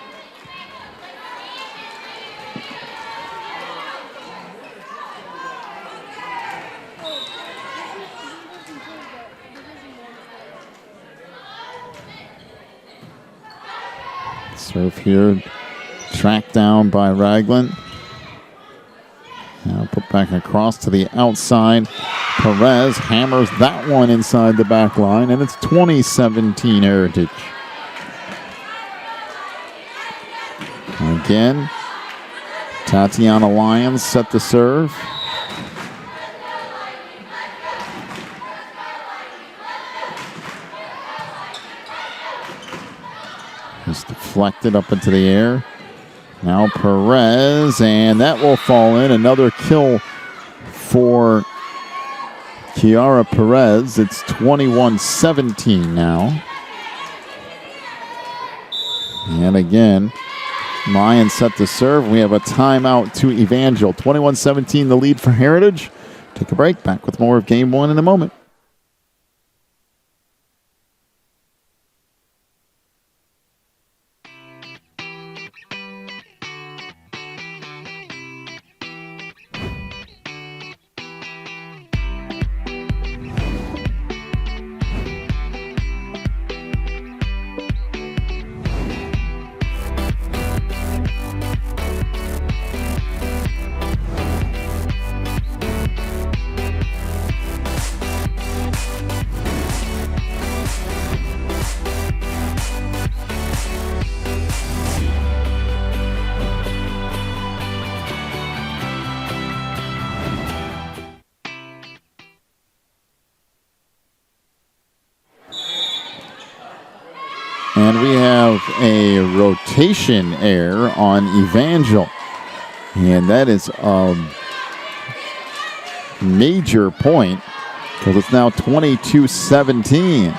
Serve here, tracked down by Ragland. Now put back across to the outside. Perez hammers that one inside the back line, and it's 20-17 Heritage. Again, Tatiana Lyons set the serve. Just deflected up into the air. Now Perez, and that will fall in. Another kill for Kiara Perez. It's 21-17 now. And again, Lions set the serve. We have a timeout to Evangel. 21-17 the lead for Heritage. Take a break. Back with more of Game 1 in a moment. And we have a rotation error on Evangel. And that is a major point because it's now 22-17.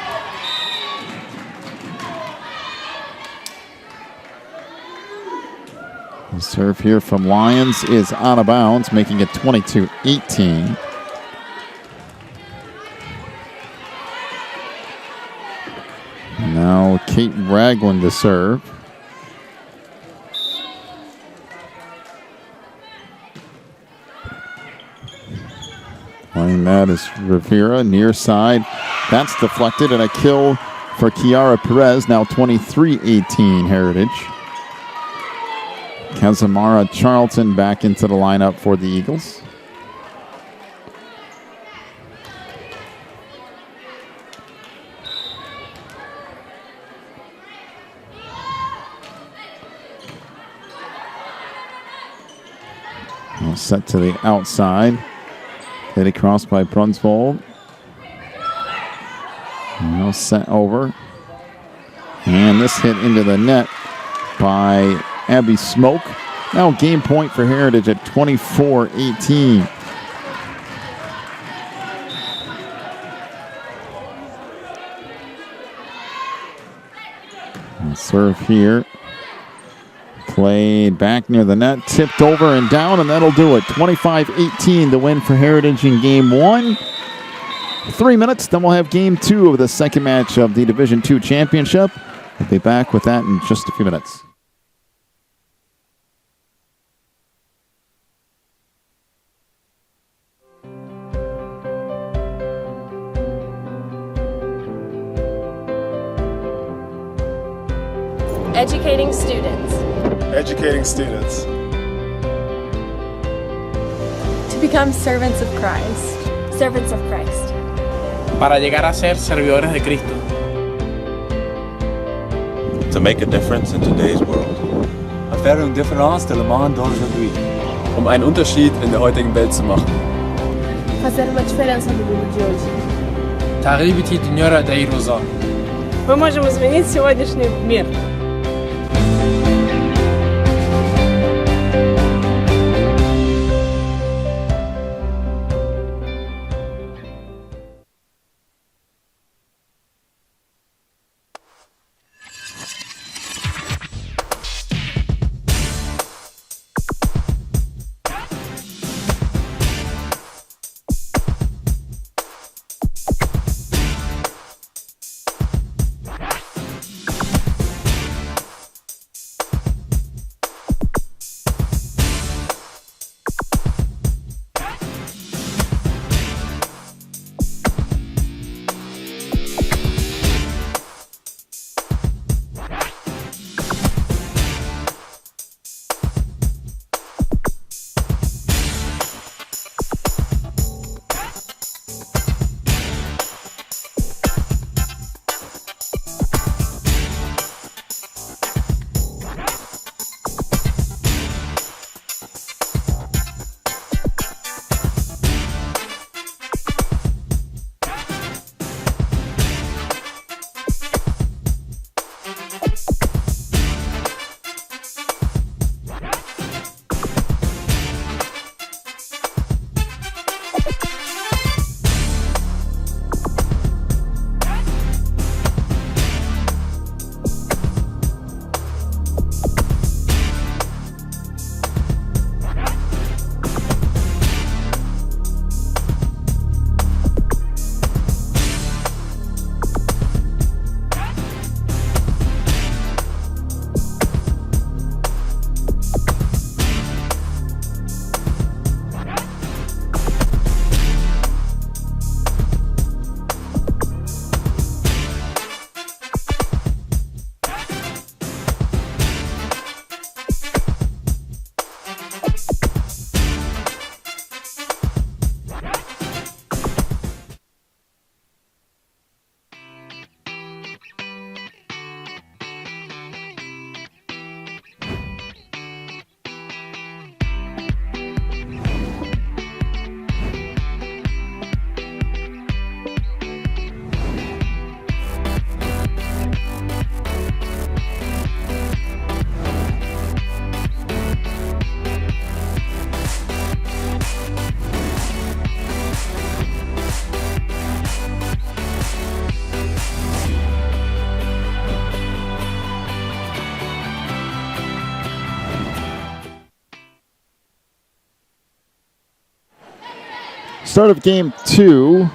The serve here from Lyons is out of bounds, making it 22-18. Now Kate Ragland to serve. Playing that is Rivera, near side. That's deflected, and a kill for Kiara Perez, now 23-18 Heritage. Casamara Charlton back into the lineup for the Eagles. Set to the outside. Hit across by Brunsvold. Now set over. And this hit into the net by Abby Smoke. Now game point for Heritage at 24-18. Serve here. Played back near the net, tipped over and down, and that'll do it. 25-18 the win for Heritage in Game 1. 3 minutes, then we'll have Game 2 of the second match of the Division II Championship. We'll be back with that in just a few minutes. Educating students. Educating students. To become servants of Christ. Servants of Christ. Para llegar a ser servidores de Cristo. To make a difference in today's world. Faire une différence dans le monde d'aujourd'hui. Einen Unterschied in der heutigen Welt zu machen. Fazer uma diferença no mundo de hoje. تغيير الدنيا ده روزان. Мы можем изменить сегодняшний мир. start of game 2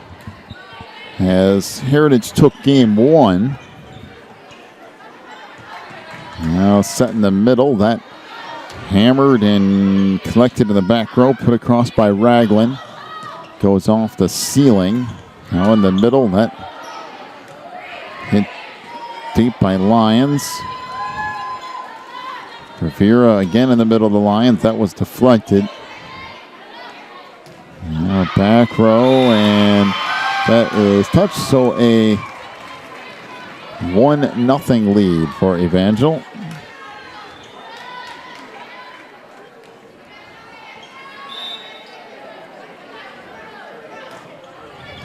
as Heritage took game 1. Now set in the middle. That hammered and collected in the back row. Put across by Ragland. Goes off the ceiling. Now in the middle. That hit deep by Lyons. Rivera again in the middle of the Lions. That was deflected. Now back row, and that is touched. So a 1-0 lead for Evangel.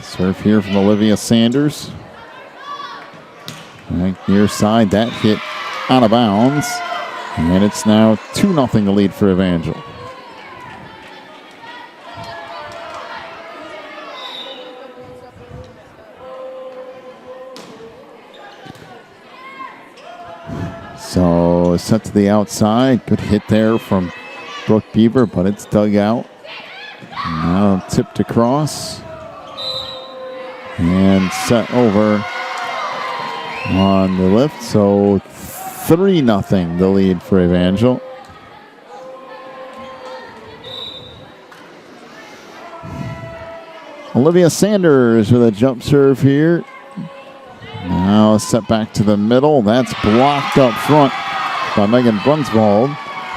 Serve here from Olivia Sanders. Right near side, that hit out of bounds. And it's now 2-0 the lead for Evangel. So set to the outside. Good hit there from Brooke Beaver, but it's dug out. Now tipped across. And set over on the lift. So 3-0 the lead for Evangel. Olivia Sanders with a jump serve here. Now set back to the middle. That's blocked up front by Megan Brunsvold.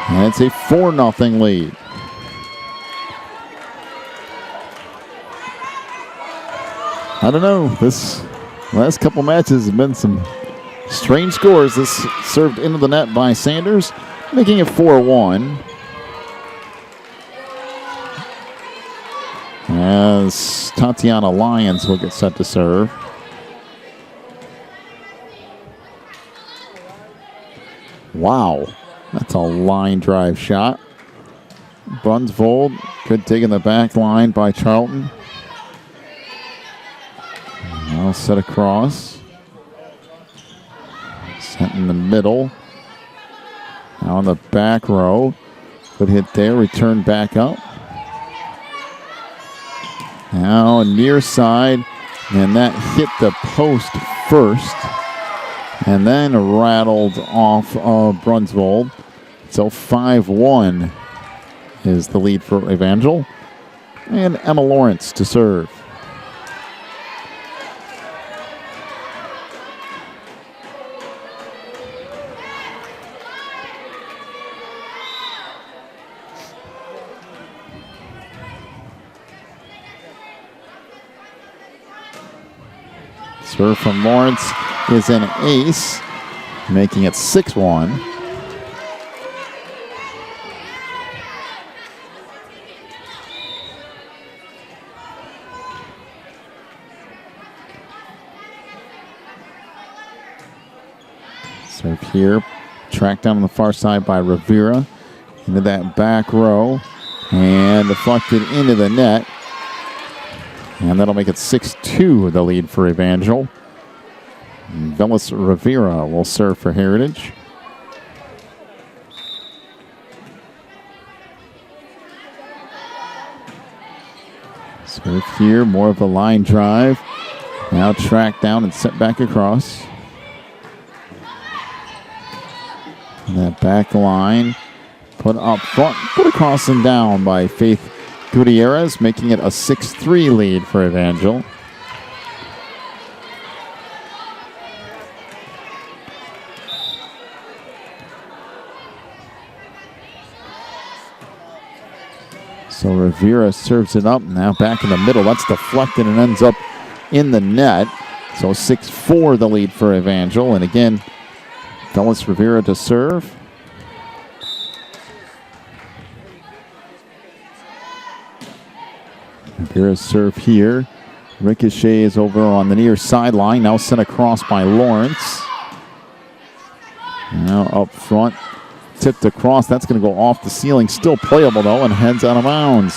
And it's a 4-0 lead. I don't know. This last couple matches have been some strange scores. This served into the net by Sanders, making it 4-1. As Tatiana Lyons will get set to serve. Wow, that's a line drive shot. Brunsvold, good dig in the back line by Charlton. Now set across. Set in the middle. Now in the back row. Good hit there, return back up. Now near side, and that hit the post first. And then rattled off of Brunsvold. So 5-1 is the lead for Evangel. And Emma Lawrence to serve. Serve from Lawrence is an ace, making it 6-1. Serve here, tracked down on the far side by Rivera into that back row and deflected into the net. And that'll make it 6-2, the lead for Evangel. Velis Rivera will serve for Heritage. Serve here, more of a line drive. Now tracked down and set back across. And that back line put up front, put across and down by Faith Gutierrez, making it a 6-3 lead for Evangel. So Rivera serves it up, now back in the middle. That's deflected and ends up in the net. So 6-4 the lead for Evangel. And again, Velis Rivera to serve. Rivera's serve here. Ricochet is over on the near sideline. Now sent across by Lawrence. Now up front. Tipped across. That's going to go off the ceiling. Still playable, though, and heads out of bounds.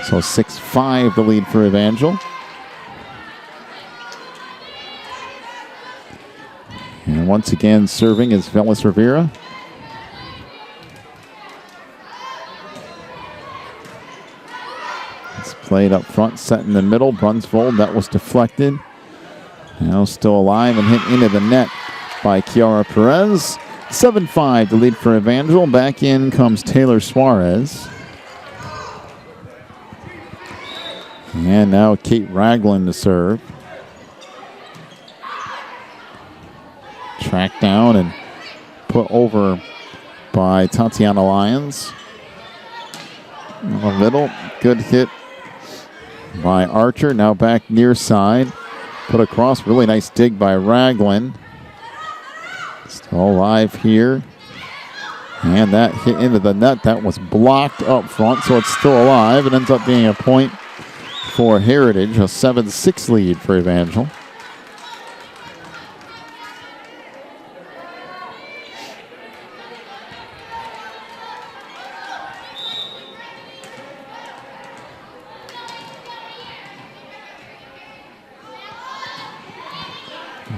So 6-5 the lead for Evangel. And once again, serving is Velis Rivera. Played up front, set in the middle. Brunsvold, that was deflected. Now still alive and hit into the net by Kiara Perez. 7-5 the lead for Evangel. Back in comes Taylor Suarez. And now Kate Ragland to serve. Tracked down and put over by Tatiana Lyons. In the middle, good hit by Archer. Now back near side. Put across, really nice dig by Ragland. Still alive here. And that hit into the net. That was blocked up front, so it's still alive. It ends up being a point for Heritage, a 7-6 lead for Evangel.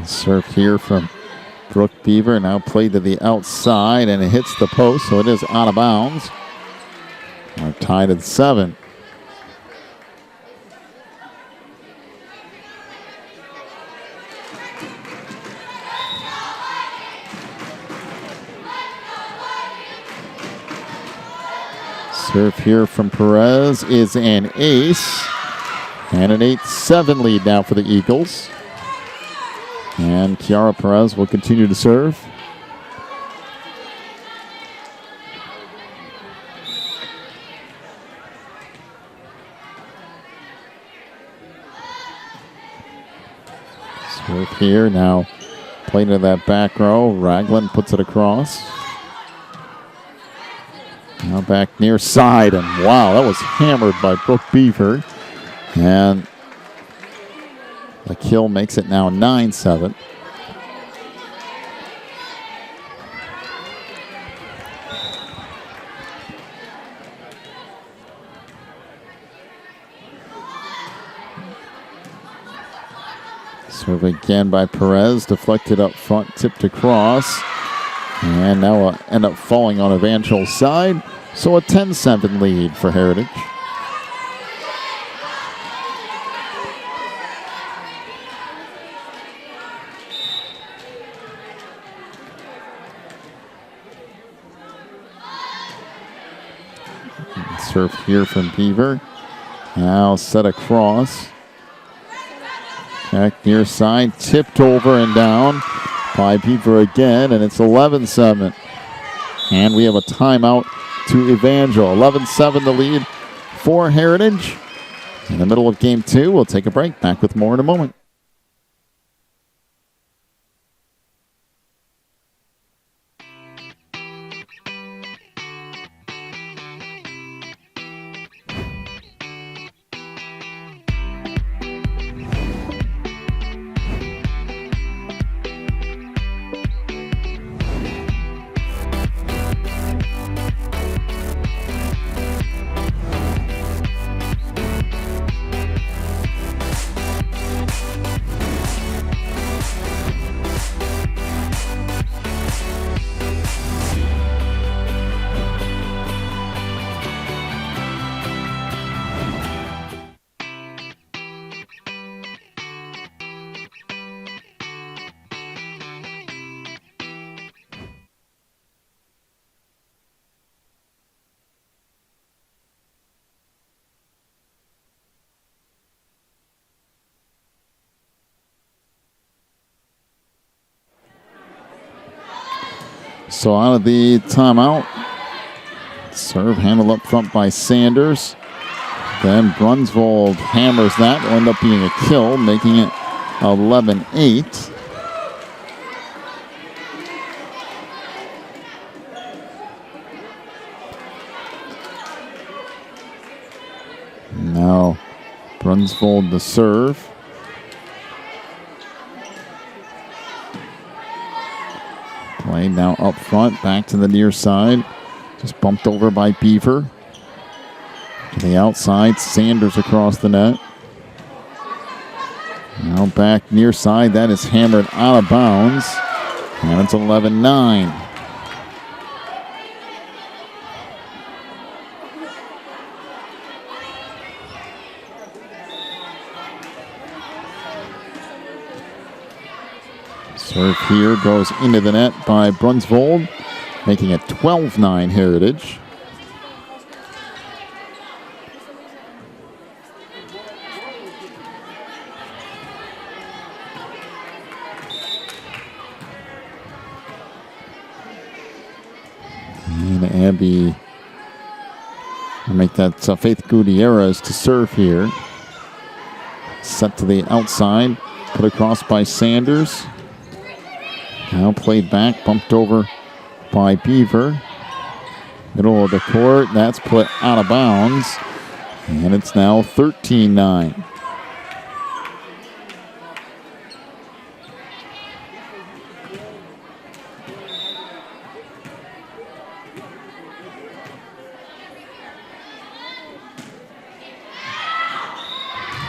Serve here from Brooke Beaver. Now played to the outside, and it hits the post, so it is out of bounds. We're tied at 7. Serve here from Perez is an ace. And an 8-7 lead now for the Eagles. And Kiara Perez will continue to serve. Serve here now. Play to that back row. Ragland puts it across. Now back near side. And wow, that was hammered by Brooke Beaver. And the kill makes it now 9-7. Serve again by Perez, deflected up front, tipped across. And now will end up falling on Evangel's side. So a 10-7 lead for Heritage. Serve here from Beaver. Now set across. Back near side, tipped over and down by Beaver again, and it's 11-7. And we have a timeout to Evangel. 11-7 the lead for Heritage. In the middle of game 2, we'll take a break. Back with more in a moment. So out of the timeout, serve handled up front by Sanders. Then Brunsvold hammers that. Will end up being a kill, making it 11-8. Now Brunsvold to serve. Play now up front, back to the near side. Just bumped over by Beaver. To the outside, Sanders across the net. Now back near side, that is hammered out of bounds. And it's 11-9. Serve here goes into the net by Brunsvold, making it 12-9 Heritage. And Abby will make that Faith Gutierrez to serve here. Set to the outside, put across by Sanders. Now played back, bumped over by Beaver. Middle of the court, that's put out of bounds. And it's now 13-9.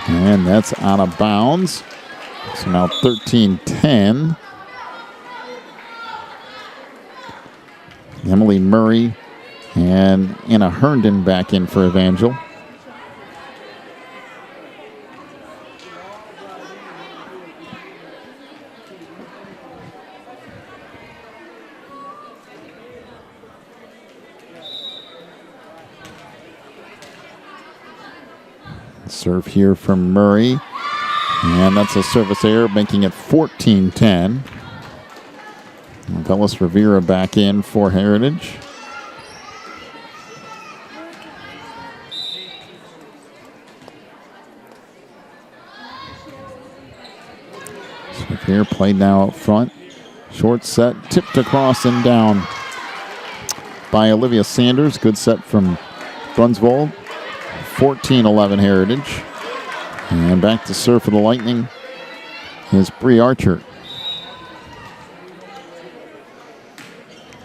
And that's out of bounds. So now 13-10. Emily Murray and Anna Herndon back in for Evangel. Serve here from Murray. And that's a service error, making it 14-10. Vellis Rivera back in for Heritage. Serve here, played now up front. Short set, tipped across and down by Olivia Sanders. Good set from Brunsvold. 14-11 Heritage. And back to serve for the Lightning is Bree Archer.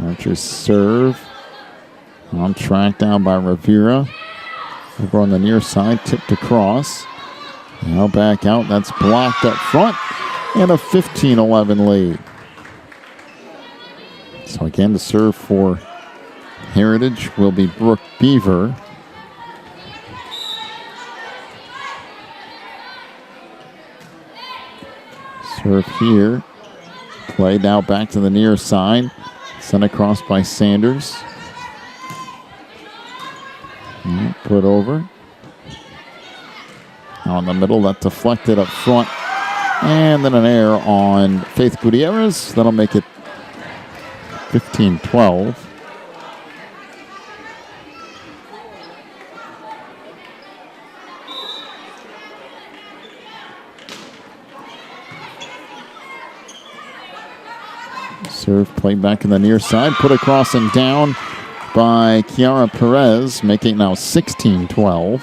Archer's serve on track down by Rivera. Over on the near side, tipped across. Now back out, that's blocked up front. And a 15-11 lead. So again, to serve for Heritage will be Brooke Beaver. Serve here. Play now back to the near side. Sent across by Sanders. Put over. Now in the middle, that deflected up front. And then an error on Faith Gutierrez. That'll make it 15-12. Serve played back in the near side. Put across and down by Kiara Perez, making it now 16-12.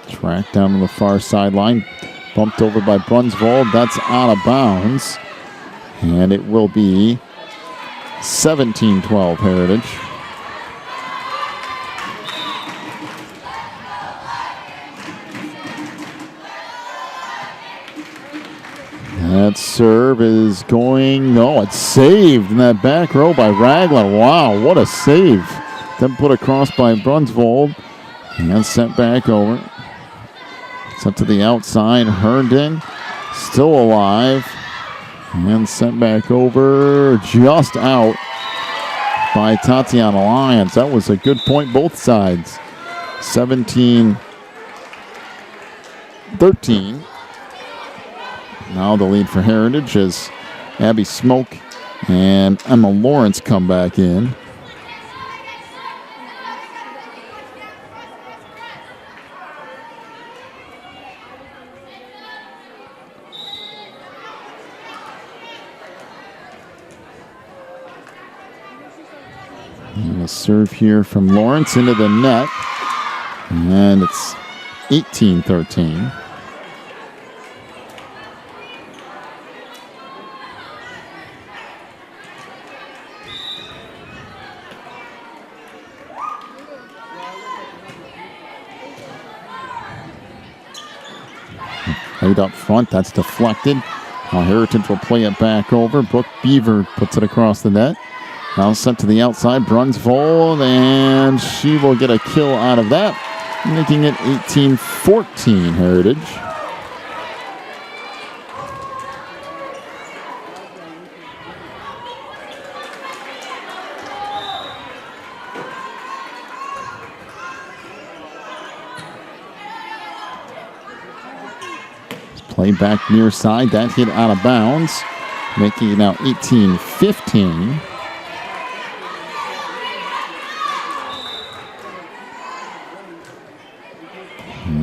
Track down to the far sideline. Bumped over by Brunsvold. That's out of bounds. And it will be 17-12 Heritage. That serve is going, no, it's saved in that back row by Ragland. Wow, what a save. Then put across by Brunsvold and sent back over. Sent to the outside, Herndon still alive and sent back over, just out by Tatiana Lyons. That was a good point both sides. 17-13. Now the lead for Heritage as Abby Smoke and Emma Lawrence come back in. And a serve here from Lawrence into the net. And it's 18-13. Played up front, that's deflected. Now Heritage will play it back over. Brooke Beaver puts it across the net. Now sent to the outside, Brunsvold, and she will get a kill out of that, making it 18-14 Heritage. Play back near side. That hit out of bounds, making it now 18-15.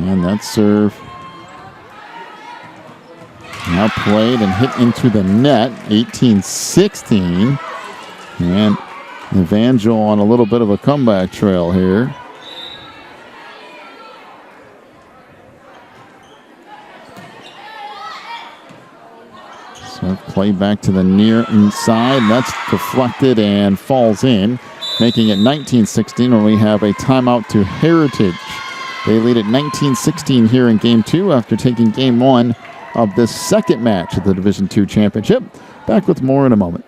And that serve now played and hit into the net, 18-16. And Evangel on a little bit of a comeback trail here. So play back to the near inside. That's deflected and falls in, making it 19-16 when we have a timeout to Heritage. They lead at 19-16 here in Game 2 after taking Game 1 of this second match of the Division II Championship. Back with more in a moment.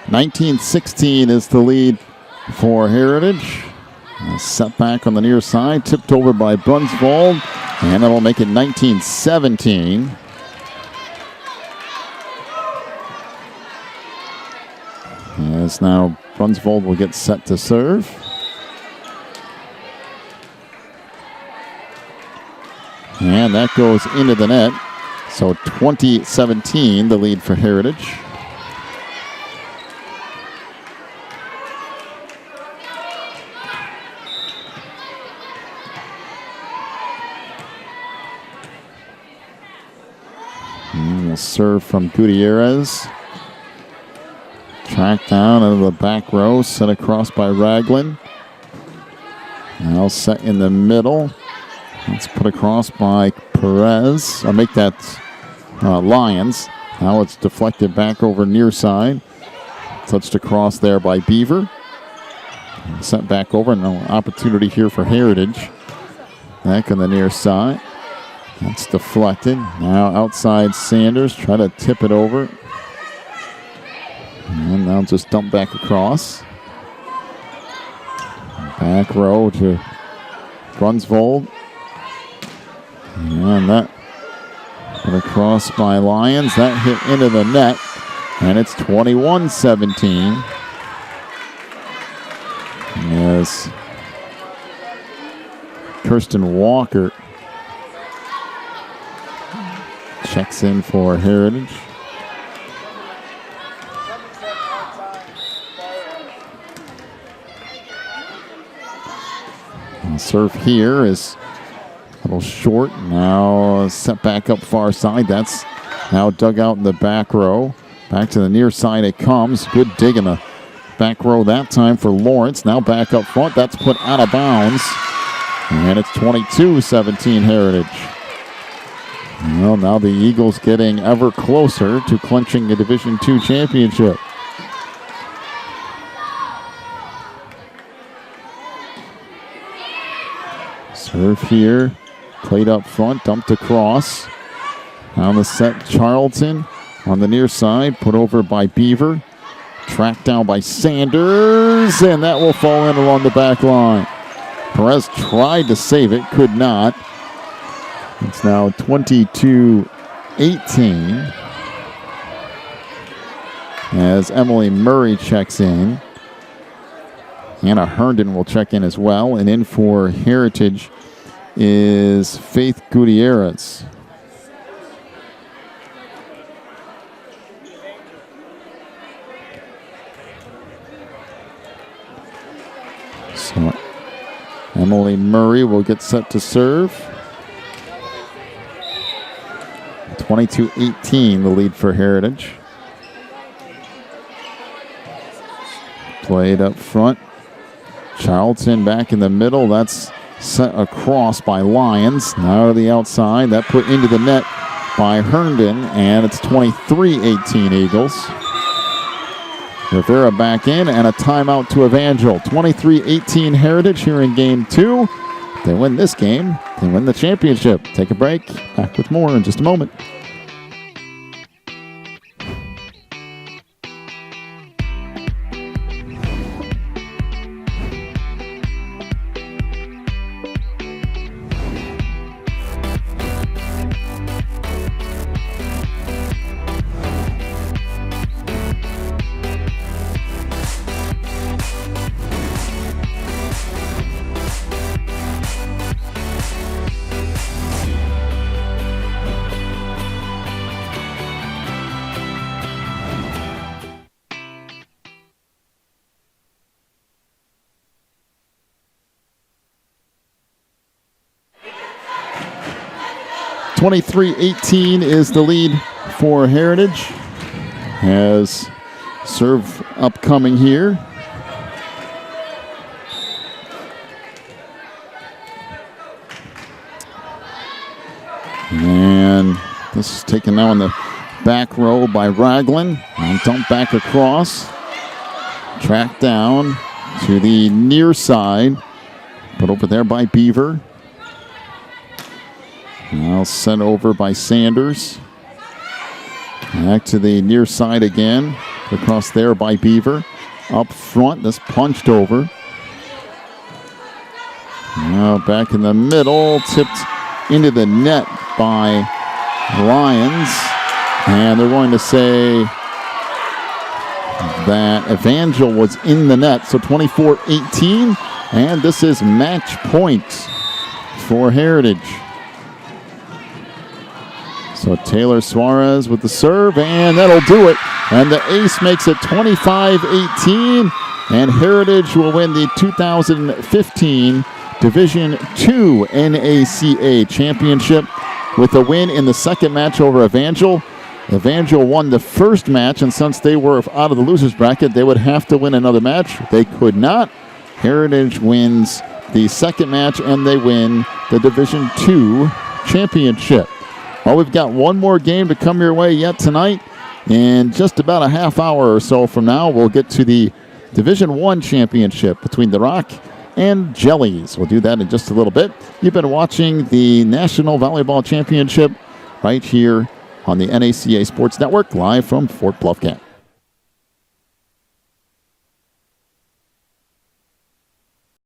(19-16) is the lead for Heritage. A setback on the near side, tipped over by Brunsvold, and that'll make it 19-17. As now Brunsvold will get set to serve. And that goes into the net. So 20-17, the lead for Heritage. And we'll serve from Gutierrez. Tracked down into the back row, set across by Ragland. Now set in the middle. Let's put across by Perez. I'll make that Lyons. Now it's deflected back over near side. Touched across there by Beaver. Sent back over. No opportunity here for Heritage. Back on the near side. That's deflected. Now outside Sanders. Try to tip it over. And now just dump back across. Back row to Brunsvold. And that put across by Lyons. That hit into the net. And it's 21-17. As Kirsten Walker checks in for Heritage. And serve here is a little short. Now set back up far side. That's now dug out in the back row. Back to the near side it comes. Good dig in the back row that time for Lawrence. Now back up front. That's put out of bounds. And it's 22-17 Heritage. Well, now the Eagles getting ever closer to clinching the Division II championship. Serve here. Played up front. Dumped across. On the set, Charlton on the near side. Put over by Beaver. Tracked down by Sanders. And that will fall in along the back line. Perez tried to save it, could not. It's now 22-18 as Emily Murray checks in. Hannah Herndon will check in as well. And in for Heritage is Faith Gutierrez. So Emily Murray will get set to serve. 22-18, the lead for Heritage. Played up front. Charlton back in the middle. That's sent across by Lyons. Now to the outside. That put into the net by Herndon, and it's 23-18 Eagles. Rivera back in, and a timeout to Evangel. 23-18 Heritage here in game 2. If they win this game, they win the championship. Take a break. Back with more in just a moment. (23-18) is the lead for Heritage. As serve upcoming here. And this is taken now in the back row by Raglan. And dump back across. Tracked down to the near side. Put over there by Beaver. Now sent over by Sanders. Back to the near side again. Across there by Beaver. Up front, this punched over. Now back in the middle. Tipped into the net by Lyons. And they're going to say that Evangel was in the net. So 24-18. And this is match point for Heritage. So Taylor Suarez with the serve, and that'll do it. And the ace makes it 25-18, and Heritage will win the 2015 Division II NACA Championship with a win in the second match over Evangel. Evangel won the first match, and since they were out of the losers bracket, they would have to win another match. They could not. Heritage wins the second match, and they win the Division II Championship. Well, we've got one more game to come your way yet tonight. In just about a half hour or so from now, we'll get to the Division I Championship between the Rock and Jellies. We'll do that in just a little bit. You've been watching the National Volleyball Championship right here on the NACA Sports Network, live from Fort Bluff Camp.